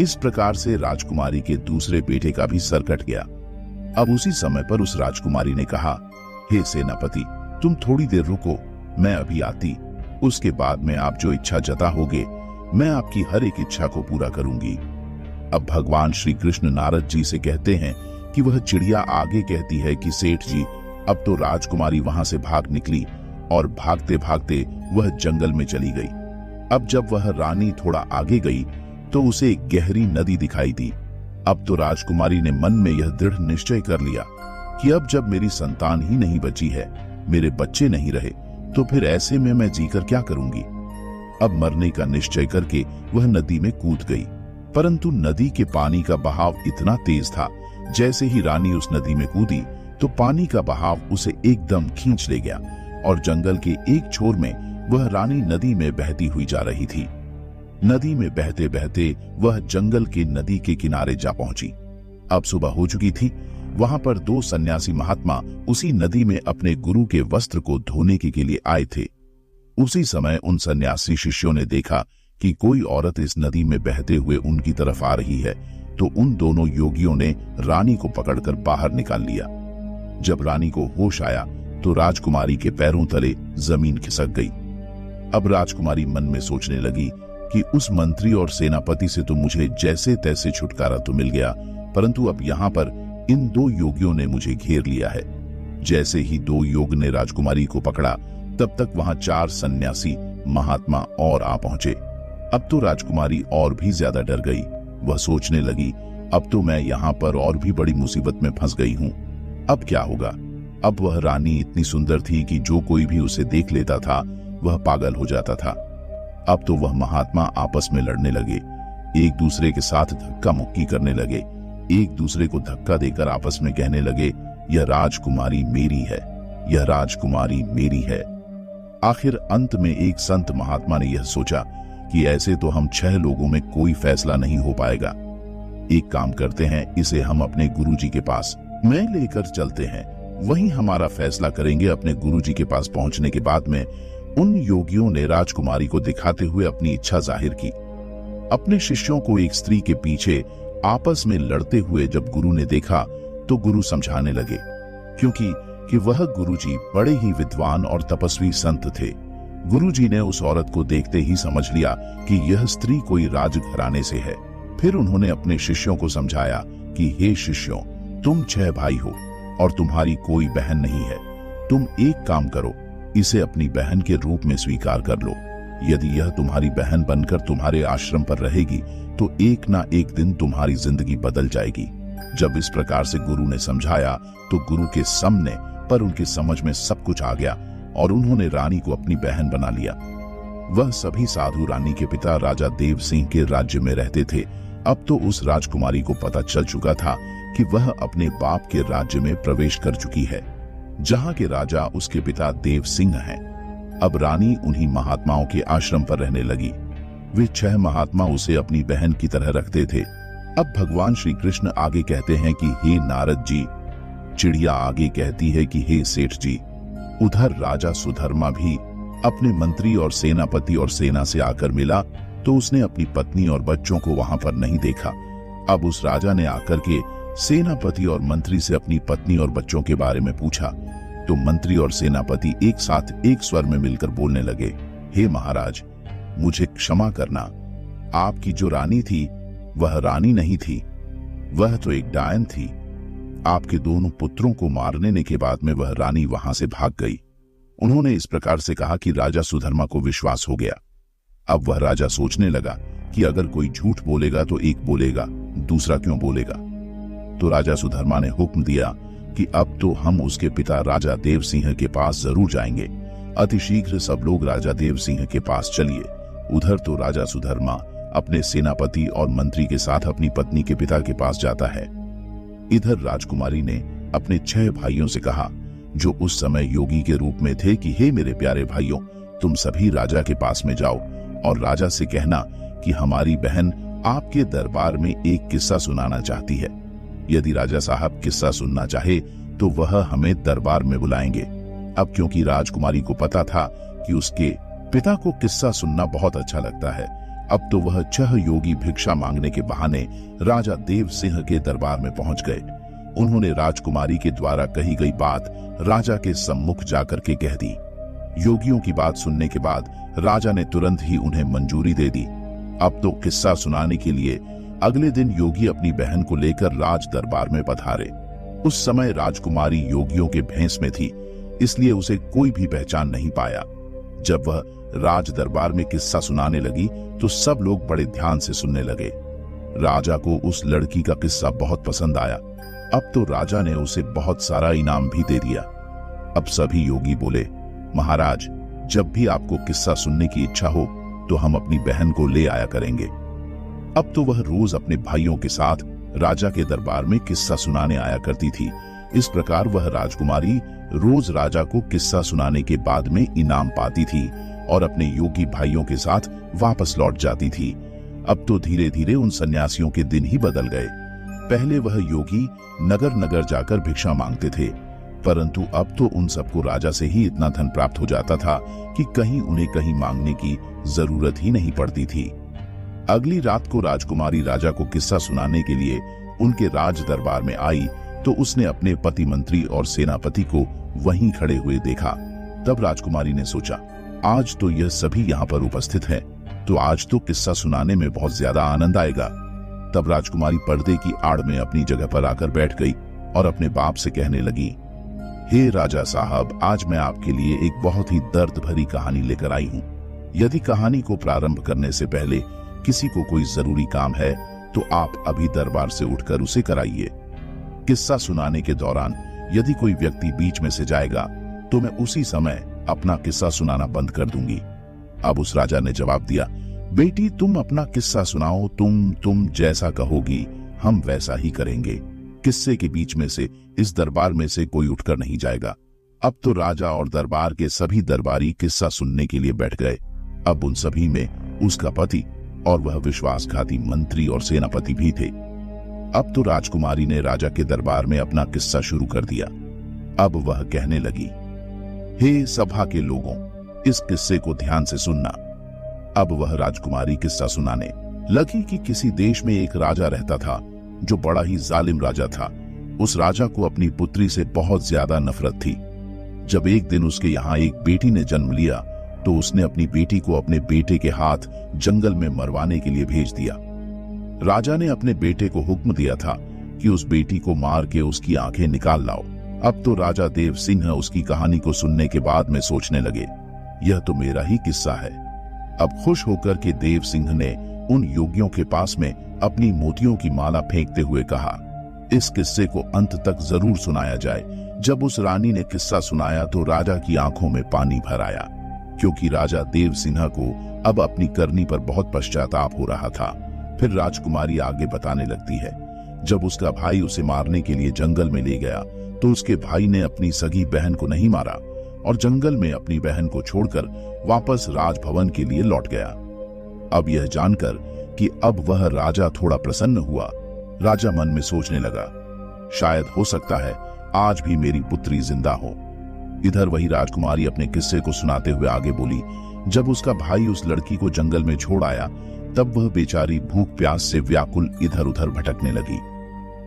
इस प्रकार से राजकुमारी के दूसरे बेटे का भी सर कट गया। अब उसी समय पर उस राजकुमारी ने कहा, हे सेनापति, तुम थोड़ी देर रुको, मैं अभी आती। उसके बाद में आप जो इच्छा जताओगे, मैं आपकी हर एक इच्छा को पूरा करूंगी। अब भगवान श्री कृष्ण नारद जी से कहते हैं कि वह चिड़िया आगे कहती है कि सेठ जी, अब तो राजकुमारी वहां से भाग निकली और भागते भागते वह जंगल में चली गई। अब जब वह रानी थोड़ा आगे गई तो उसे एक गहरी नदी दिखाई दी। अब तो राजकुमारी ने मन में यह दृढ़ निश्चय कर लिया कि अब जब मेरी संतान ही नहीं बची है, मेरे बच्चे नहीं रहे, तो फिर ऐसे में मैं जीकर क्या करूंगी। अब मरने का निश्चय करके वह नदी में कूद गई, परंतु नदी के पानी का बहाव इतना तेज था, जैसे ही रानी उस नदी में कूदी तो पानी का बहाव उसे एकदम खींच ले गया और जंगल के एक छोर में वह रानी नदी में बहती हुई जा रही थी। नदी में बहते बहते वह जंगल के नदी के किनारे जा पहुंची। अब सुबह हो चुकी थी। वहां पर दो सन्यासी महात्मा उसी नदी में अपने गुरु के वस्त्र को धोने के लिए आए थे। उसी समय उन सन्यासी शिष्यों ने देखा कि कोई औरत इस नदी में बहते हुए उनकी तरफ आ रही है, तो उन दोनों योगियों ने रानी को पकड़कर बाहर निकाल लिया। जब रानी को होश आया तो राजकुमारी के पैरों तले जमीन खिसक गई। अब राजकुमारी मन में सोचने लगी कि उस मंत्री और सेनापति से तो मुझे जैसे तैसे छुटकारा तो मिल गया, परंतु अब यहाँ पर इन दो योगियों ने मुझे घेर लिया है। जैसे ही दो योग ने राजकुमारी को पकड़ा, तब तक वहां 4 सन्यासी महात्मा और आ पहुंचे। अब तो राजकुमारी और भी ज्यादा डर गई। वह सोचने लगी, अब तो मैं यहाँ पर और भी बड़ी मुसीबत में फंस गई हूँ। अब क्या होगा? अब वह रानी इतनी सुंदर थी कि जो कोई भी उसे देख लेता था वह पागल हो जाता था। अब तो वह महात्मा आपस में लड़ने लगे, एक दूसरे के साथ धक्का मुक्की करने लगे, एक दूसरे को धक्का देकर आपस में कहने लगे, यह राजकुमारी मेरी है, यह राजकुमारी मेरी है। आखिर अंत में एक संत महात्मा ने यह सोचा कि ऐसे तो हम 6 लोगों में कोई फैसला नहीं हो पाएगा। एक काम करते हैं, इसे हम अपने गुरुजी के पास में लेकर चलते हैं, वहीं हमारा फैसला करेंगे। अपने गुरुजी के पास पहुंचने के बाद में उन योगियों ने राजकुमारी को दिखाते हुए अपनी इच्छा जाहिर की। अपने शिष्यों को एक स्त्री के पीछे आपस में लड़ते हुए जब गुरु ने देखा तो गुरु समझाने लगे, क्योंकि वह गुरुजी बड़े ही विद्वान और तपस्वी संत थे। गुरुजी ने उस औरत को देखते ही समझ लिया कि यह स्त्री कोई राजघराने से है। फिर उन्होंने अपने शिष्यों को समझाया कि हे शिष्यों, तुम 6 भाई हो और तुम्हारी कोई बहन नहीं है। तुम एक काम करो, इसे अपनी बहन के रूप में स्वीकार कर लो। यदि यह तुम्हारी बहन बनकर तुम्हारे आश्रम पर रहेगी तो एक ना एक दिन तुम्हारी जिंदगी बदल जाएगी। जब इस प्रकार से गुरु ने समझाया तो गुरु के सामने पर उनकी समझ में सब कुछ आ गया और उन्होंने रानी को अपनी बहन बना लिया। वह सभी साधु रानी के पिता राजा देव सिंह के राज्य में रहते थे। अब तो उस राजकुमारी को पता चल चुका था कि वह अपने बाप के राज्य में प्रवेश कर चुकी है। जहां के राजा उसके पिता देव सिंह हैं। अब रानी उन्हीं महात्माओं के आश्रम पर रहने लगी। वे 6 महात्मा उसे अपनी बहन की तरह रखते थे। अब भगवान श्री कृष्ण आगे कहते हैं कि हे नारद जी, चिड़िया आगे कहती है कि हे सेठ जी। उधर राजा सुधर्मा भी अपने मंत्री और सेनापति और सेना से आकर मिला तो उसने अपनी पत्नी और बच्चों को वहां पर नहीं देखा। अब उस राजा ने आकर के सेनापति और मंत्री से अपनी पत्नी और बच्चों के बारे में पूछा तो मंत्री और सेनापति एक साथ एक स्वर में मिलकर बोलने लगे, हे महाराज, मुझे क्षमा करना। आपकी जो रानी थी वह रानी नहीं थी, वह तो एक डायन थी। आपके दोनों पुत्रों को मारने के बाद में वह रानी वहां से भाग गई। उन्होंने इस प्रकार से कहा कि राजा सुधर्मा को विश्वास हो गया। अब वह राजा सोचने लगा कि अगर कोई झूठ बोलेगा तो एक बोलेगा, दूसरा क्यों बोलेगा। तो राजा सुधर्मा ने हुक्म दिया कि अब तो हम उसके पिता राजा देव सिंह के पास जरूर जाएंगे। अतिशीघ्र सब लोग राजा देव सिंह के पास चलिए। उधर तो राजा सुधर्मा अपने सेनापति और मंत्री के साथ अपनी पत्नी के पिता के पास जाता है। इधर राजकुमारी ने अपने 6 भाइयों से कहा, जो उस समय योगी के रूप में थे, कि हे मेरे प्यारे भाइयों, तुम सभी राजा के पास में जाओ और राजा से कहना कि हमारी बहन आपके दरबार में एक किस्सा सुनाना चाहती है। यदि राजा साहब किस्सा सुनना चाहे तो वह हमें दरबार में बुलाएंगे। अब क्योंकि राजकुमारी को पता था कि उसके पिता को किस्सा सुनना बहुत अच्छा लगता है, अब तो वह 6 योगी भिक्षा मांगने के बहाने राजा देव सिंह के दरबार में पहुंच गए। उन्होंने राजकुमारी के द्वारा कही गई बात राजा के सम्मुख जाकर के कह दी। योगियों की बात सुनने के बाद राजा ने तुरंत ही उन्हें मंजूरी दे दी। अब तो किस्सा सुनाने के लिए अगले दिन योगी अपनी बहन को लेकर राज दरबार में पधारे। उस समय राजकुमारी योगियों के भेष में थी, इसलिए उसे कोई भी पहचान नहीं पाया। जब वह राज दरबार में किस्सा सुनाने लगी तो सब लोग बड़े ध्यान से सुनने लगे। राजा को उस लड़की का किस्सा बहुत पसंद आया। अब तो राजा ने उसे बहुत सारा इनाम भी दे दिया। अब सभी योगी बोले, महाराज, जब भी आपको किस्सा सुनने की इच्छा हो तो हम अपनी बहन को ले आया करेंगे। अब तो वह रोज अपने भाइयों के साथ राजा के दरबार में किस्सा सुनाने आया करती थी। इस प्रकार वह राजकुमारी रोज राजा को किस्सा सुनाने के बाद में इनाम पाती थी और अपने योगी भाइयों के साथ वापस लौट जाती थी। अब तो धीरे धीरे उन सन्यासियों के दिन ही बदल गए। पहले वह योगी नगर नगर जाकर भिक्षा मांगते थे, परंतु अब तो उन सबको राजा से ही इतना धन प्राप्त हो जाता था कि कहीं उन्हें कहीं मांगने की जरूरत ही नहीं पड़ती थी। अगली रात को राजकुमारी राजा को किस्सा सुनाने के लिए उनके राज दरबार में आई तो उसने अपने पति मंत्री और सेनापति को वहीं खड़े हुए देखा। तब राजकुमारी ने सोचा, आज तो यह सभी यहाँ पर उपस्थित हैं, तो आज तो किस्सा सुनाने में बहुत ज्यादा आनंद आएगा। तब राजकुमारी पर्दे की आड़ में अपनी जगह पर आकर बैठ गई और अपने बाप से कहने लगी, हे राजा साहब, आज मैं आपके लिए एक बहुत ही दर्द भरी कहानी लेकर आई हूँ। यदि कहानी को प्रारंभ करने से पहले किसी को कोई जरूरी काम है तो आप अभी दरबार से उठकर उसे कराइए। किस्सा सुनाने के दौरान यदि कोई व्यक्ति बीच में से जाएगा तो मैं उसी समय अपना किस्सा सुनाना बंद कर दूंगी। अब उस राजा ने जवाब दिया, बेटी, तुम अपना किस्सा सुनाओ, तुम जैसा कहोगी हम वैसा ही करेंगे। किस्से के बीच में से इस दरबार में से कोई उठकर नहीं जाएगा। अब तो राजा और दरबार के सभी दरबारी किस्सा सुनने के लिए बैठ गए। अब उन सभी में उसका पति और वह विश्वासघाती मंत्री और सेनापति भी थे। अब तो राजकुमारी ने राजा के दरबार में अपना किस्सा शुरू कर दिया। अब वह कहने लगी, हे सभा के लोगों, इस किस्से को ध्यान से सुनना। अब वह राजकुमारी किस्सा सुनाने लगी कि किसी देश में एक राजा रहता था जो बड़ा ही जालिम राजा था। उस राजा को अपनी पुत्री से बहुत ज्यादा नफरत थी। जब एक दिन उसके यहाँ एक बेटी ने जन्म लिया तो उसने अपनी बेटी को अपने बेटे के हाथ जंगल में मरवाने के लिए भेज दिया। राजा ने अपने बेटे को हुक्म दिया था कि उस बेटी को मार के उसकी आंखें निकाल लाओ। अब तो राजा देव सिंह उसकी कहानी को सुनने के बाद में सोचने लगे, यह तो मेरा ही किस्सा है। अब खुश होकर के देव सिंह ने उन योगियों के पास में अपनी मोतियों की माला फेंकते हुए कहा, इस किस्से को अंत तक जरूर सुनाया जाए। जब उस रानी ने किस्सा सुनाया तो राजा की आंखों में पानी भर आया, क्योंकि राजा देव सिंह को अब अपनी करनी पर बहुत पश्चाताप हो रहा था। फिर राजकुमारी आगे बताने लगती है, जब उसका भाई उसे मारने के लिए जंगल में ले गया तो उसके भाई ने अपनी सगी बहन को नहीं मारा और जंगल में अपनी बहन को छोड़कर वापस राजभवन के लिए लौट गया। अब यह जानकर कि अब वह राजा थोड़ा प्रसन्न हुआ, राजा मन में सोचने लगा, शायद हो सकता है आज भी मेरी पुत्री जिंदा हो। इधर वही राजकुमारी अपने किस्से को सुनाते हुए आगे बोली, जब उसका भाई उस लड़की को जंगल में छोड़ आया तब वह बेचारी भूख प्यास से व्याकुल इधर उधर भटकने लगी।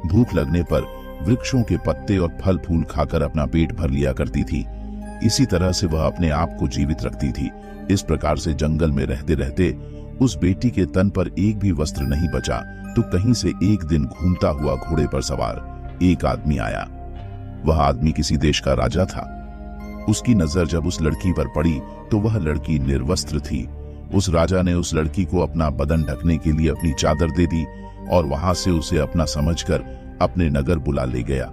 भूख लगने पर वृक्षों के पत्ते और फल फूल खाकर अपना पेट भर लिया करती थी। इसी तरह से वह अपने आप को जीवित रखती थी। इस प्रकार से जंगल में रहते रहते उस बेटी के तन पर एक भी वस्त्र नहीं बचा तो कहीं से एक दिन घूमता हुआ घोड़े पर सवार एक आदमी आया। वह आदमी किसी देश का राजा था। उसकी नजर जब उस लड़की पर पड़ी तो वह लड़की निर्वस्त्र थी। उस राजा ने उस लड़की को अपना बदन ढकने के लिए अपनी चादर दे दी और वहां से उसे अपना समझकर अपने नगर बुला ले गया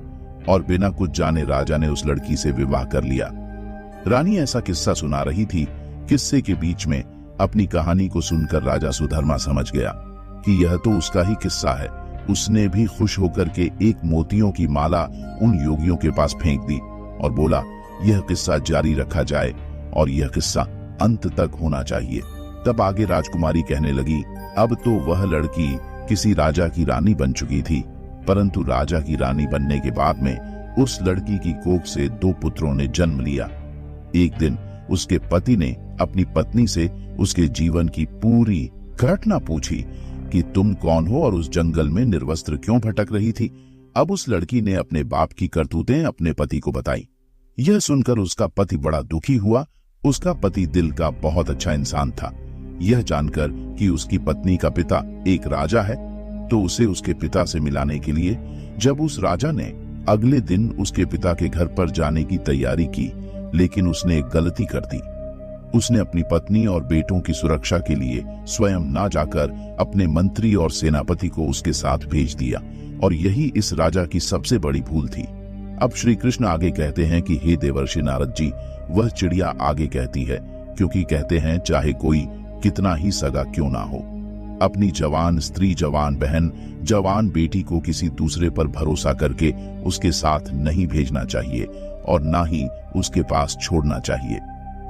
और बिना कुछ जाने राजा ने उस लड़की से विवाह कर लिया। रानी ऐसा किस्सा सुना रही थी। किस्से के बीच में अपनी कहानी को सुनकर राजा सुधर्मा समझ गया कि यह तो उसका ही किस्सा है। उसने भी खुश होकर के एक मोतियों की माला उन योगियों के पास फेंक दी और बोला, यह किस्सा जारी रखा जाए और यह किस्सा अंत तक होना चाहिए। तब आगे राजकुमारी कहने लगी, अब तो वह लड़की किसी राजा की रानी बन चुकी थी, परंतु राजा की रानी बनने के बाद में उस लड़की की कोख से 2 पुत्रों ने जन्म लिया। एक दिन उसके पति ने अपनी पत्नी से उसके जीवन की पूरी घटना पूछी कि तुम कौन हो और उस जंगल में निर्वस्त्र क्यों भटक रही थी। अब उस लड़की ने अपने बाप की करतूतें अपने पति को बताई। यह सुनकर उसका पति बड़ा दुखी हुआ। उसका पति दिल का बहुत अच्छा इंसान था। यह जानकर कि उसकी पत्नी का पिता एक राजा है तो उसे उसके पिता से मिलाने के लिए जब उस राजा ने अगले दिन उसके पिता के घर पर जाने की तैयारी की, लेकिन उसने एक गलती कर दी। उसने अपनी पत्नी और बेटों की सुरक्षा के लिए स्वयं ना जाकर अपने मंत्री और सेनापति को उसके साथ भेज दिया और यही इस राजा की सबसे बड़ी भूल थी। अब श्री कृष्ण आगे कहते हैं कि हे देवर्षि नारद जी, वह चिड़िया आगे कहती है, क्योंकि कहते हैं चाहे कोई कितना ही सगा क्यों ना हो, अपनी जवान स्त्री, जवान बहन, जवान बेटी को किसी दूसरे पर भरोसा करके उसके साथ नहीं भेजना चाहिए और ना ही उसके पास छोड़ना चाहिए,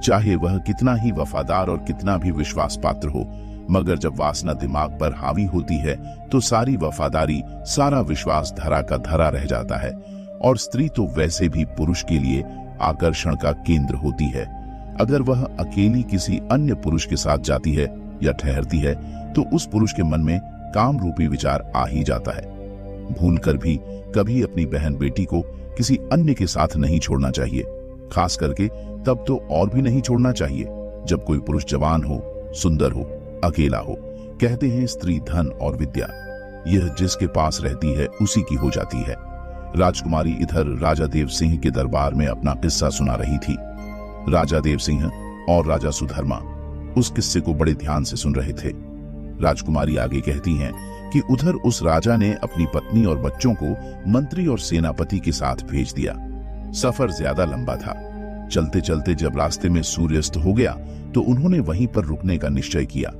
चाहे वह कितना ही वफादार और कितना भी विश्वास पात्र हो। मगर जब वासना दिमाग पर हावी होती है तो सारी वफादारी, सारा विश्वास धरा का धरा रह जाता है और स्त्री तो वैसे भी पुरुष के लिए आकर्षण का केंद्र होती है। अगर वह अकेली किसी अन्य पुरुष के साथ जाती है या ठहरती है तो उस पुरुष के मन में काम रूपी विचार आ ही जाता है। भूलकर भी कभी अपनी बहन बेटी को किसी अन्य के साथ नहीं छोड़ना चाहिए, खास करके तब तो और भी नहीं छोड़ना चाहिए जब कोई पुरुष जवान हो, सुंदर हो, अकेला हो। कहते हैं स्त्री धन और विद्या, यह जिसके पास रहती है उसी की हो जाती है। राजकुमारी इधर राजा देव सिंह के दरबार में अपना किस्सा सुना रही थी। राजा देव सिंह और राजा सुधर्मा उस किस्से को बड़े ध्यान से सुन रहे थे। राजकुमारी आगे कहती हैं कि उधर उस राजा ने अपनी पत्नी और बच्चों को मंत्री और सेनापति के साथ भेज दिया। सफर ज्यादा लंबा था। चलते चलते जब रास्ते में सूर्यास्त हो गया तो उन्होंने वहीं पर रुकने का निश्चय किया।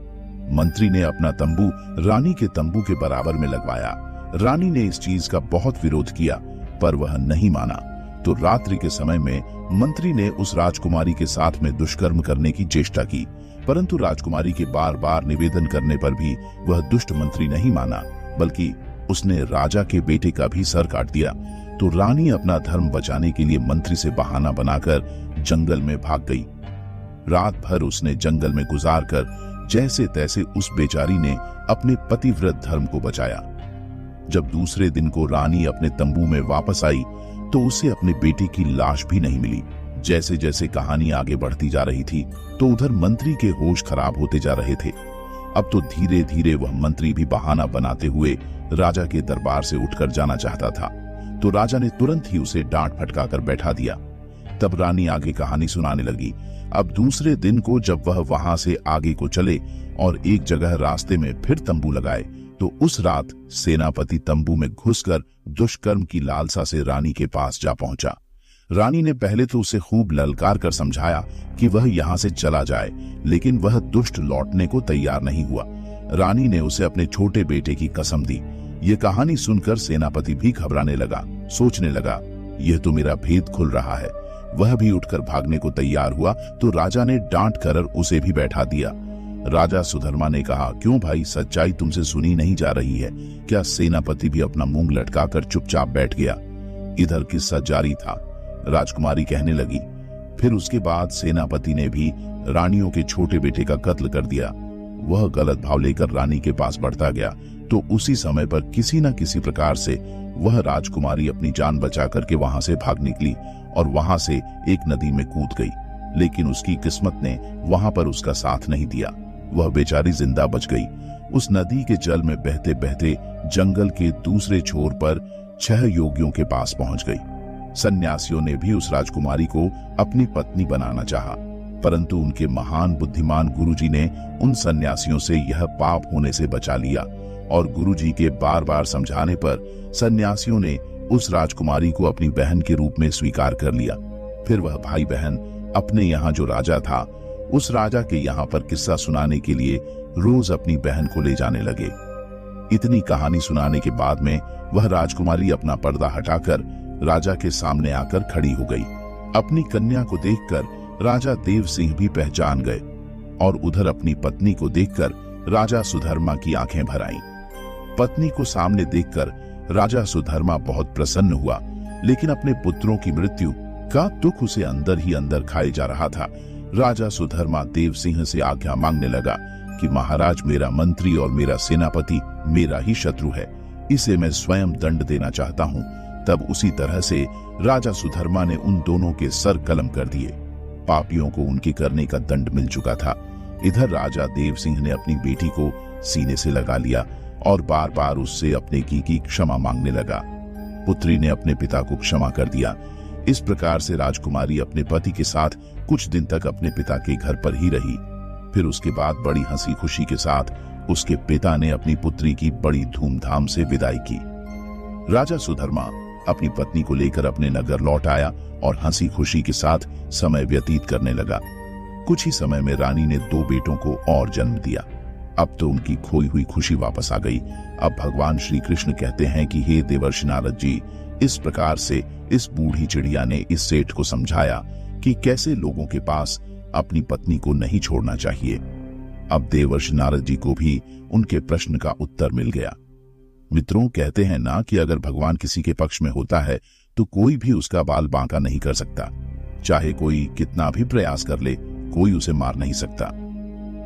मंत्री ने अपना तंबू रानी के तंबू के बराबर में लगवाया। रानी ने इस चीज का बहुत विरोध किया पर वह नहीं माना। तो रात्रि के समय में मंत्री ने उस राजकुमारी के साथ में दुष्कर्म करने की चेष्टा की, परंतु राजकुमारी के बार बार निवेदन करने पर भी वह दुष्ट मंत्री नहीं माना, बल्कि उसने राजा के बेटे का भी सर काट दिया। तो रानी अपना धर्म बचाने के लिए मंत्री से बहाना बनाकर जंगल में भाग गई। रात भर उसने जंगल में गुजार कर जैसे तैसे उस बेचारी ने अपने पतिव्रत धर्म को बचाया। जब दूसरे दिन को रानी अपने तंबू में वापस आई तो उसे अपने बेटे की लाश भी नहीं मिली। जैसे जैसे कहानी आगे बढ़ती जा रही थी तो उधर मंत्री के होश खराब होते जा रहे थे। अब तो धीरे धीरे वह मंत्री भी बहाना बनाते हुए राजा के दरबार से उठकर जाना चाहता था, तो राजा ने तुरंत ही उसे डांट फटका कर बैठा दिया। तब रानी आगे कहानी सुनाने लगी। अब दूसरे दिन को जब वह वहां से आगे को चले और एक जगह रास्ते में फिर तंबू लगाए तो उस रात सेनापति तंबू में घुसकर दुष्कर्म की लालसा से रानी के पास जा पहुंचा। रानी ने पहले तो उसे खूब ललकार कर समझाया कि वह यहाँ से चला जाए, लेकिन वह दुष्ट लौटने को तैयार नहीं हुआ। रानी ने उसे अपने छोटे बेटे की कसम दी। ये कहानी सुनकर सेनापति भी घबराने लगा। सोचने लगा, यह तो मेरा भेद खुल रहा है। वह भी उठकर भागने को तैयार हुआ तो राजा ने डांट कर उसे भी बैठा दिया। राजा सुधर्मा ने कहा, क्यों भाई, सच्चाई तुमसे सुनी नहीं जा रही है क्या? सेनापति भी अपना मुंह लटकाकर चुपचाप बैठ गया। इधर किस्सा जारी था। राजकुमारी कहने लगी, फिर उसके बाद सेनापति ने भी रानियों के छोटे बेटे का कत्ल कर दिया। वह गलत भाव लेकर रानी के पास बढ़ता गया तो उसी समय पर किसी न किसी प्रकार से वह राजकुमारी अपनी जान बचा करके वहां से भाग निकली और वहां से एक नदी में कूद गई। लेकिन उसकी किस्मत ने वहां पर उसका साथ नहीं दिया। वह बेचारी जिंदा बच गई। उस नदी के जल में बहते बहते जंगल के दूसरे छोर पर 6 योगियों के पास पहुंच गई। सन्यासियों ने भी उस राजकुमारी को अपनी पत्नी बनाना चाहा, परंतु उनके महान बुद्धिमान गुरुजी ने उन सन्यासियों से यह पाप होने से बचा लिया और गुरुजी के बार बार समझाने पर सन्यासियों ने उस राजकुमारी को अपनी बहन के रूप में स्वीकार कर लिया। फिर वह भाई बहन अपने यहाँ जो राजा था उस राजा के यहाँ पर किस्सा सुनाने के लिए रोज अपनी बहन को ले जाने लगे। इतनी कहानी सुनाने के बाद में वह राजकुमारी अपना पर्दा हटाकर राजा के सामने आकर खड़ी हो गई। अपनी कन्या को देखकर राजा देव सिंह भी पहचान गए और उधर अपनी पत्नी को देखकर राजा सुधर्मा की आंखें भर आईं। पत्नी को सामने देखकर राजा सुधर्मा बहुत प्रसन्न हुआ, लेकिन अपने पुत्रों की मृत्यु का दुख उसे अंदर ही अंदर खाए जा रहा था। राजा सुधर्मा देव सिंह से आज्ञा मांगने लगा कि महाराज, मेरा मंत्री और मेरा सेनापति मेरा ही शत्रु है, इसे मैं स्वयं दंड देना चाहता हूँ। तब उसी तरह से राजा सुधर्मा ने उन दोनों के सर कलम कर दिए। पापियों को उनके करने का दंड मिल चुका था। इधर राजा देव सिंह ने अपनी बेटी को सीने से लगा लिया और बार बार उससे अपने की क्षमा मांगने लगा। पुत्री ने अपने पिता को क्षमा कर दिया। इस प्रकार से राजकुमारी अपने पति के साथ कुछ दिन तक अपने पिता के घर पर ही रही। फिर उसके बाद बड़ी हंसी खुशी के साथ उसके पिता ने अपनी पुत्री की बड़ी धूमधाम से विदाई की। राजा सुधर्मा अपनी पत्नी को लेकर अपने नगर लौट आया और हंसी खुशी के साथ समय व्यतीत करने लगा। कुछ ही समय में रानी ने 2 बेटों को और जन्म दिया। अब तो उनकी खोई हुई खुशी वापस आ गई। अब भगवान श्री कृष्ण कहते हैं कि हे देवर्षि नारद जी, इस प्रकार से इस बूढ़ी चिड़िया ने इस सेठ को समझाया कि कैसे लोगों के पास अपनी पत्नी को नहीं छोड़ना चाहिए। अब देवर्षि नारद जी को भी उनके प्रश्न का उत्तर मिल गया। मित्रों, कहते हैं ना कि अगर भगवान किसी के पक्ष में होता है तो कोई भी उसका बाल बांका नहीं कर सकता। चाहे कोई कितना भी प्रयास कर ले, कोई उसे मार नहीं सकता।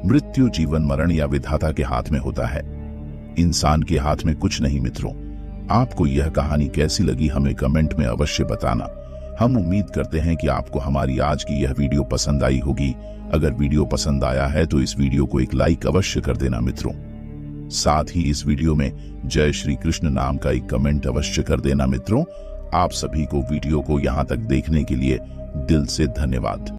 मृत्यु, जीवन, मरण या विधाता के हाथ में होता है, इंसान के हाथ में कुछ नहीं। मित्रों, आपको यह कहानी कैसी लगी हमें कमेंट में अवश्य बताना। हम उम्मीद करते हैं कि आपको हमारी आज की यह वीडियो पसंद आई होगी। अगर वीडियो पसंद आया है तो इस वीडियो को एक लाइक अवश्य कर देना मित्रों। साथ ही इस वीडियो में जय श्री कृष्ण नाम का एक कमेंट अवश्य कर देना मित्रों। आप सभी को वीडियो को यहाँ तक देखने के लिए दिल से धन्यवाद।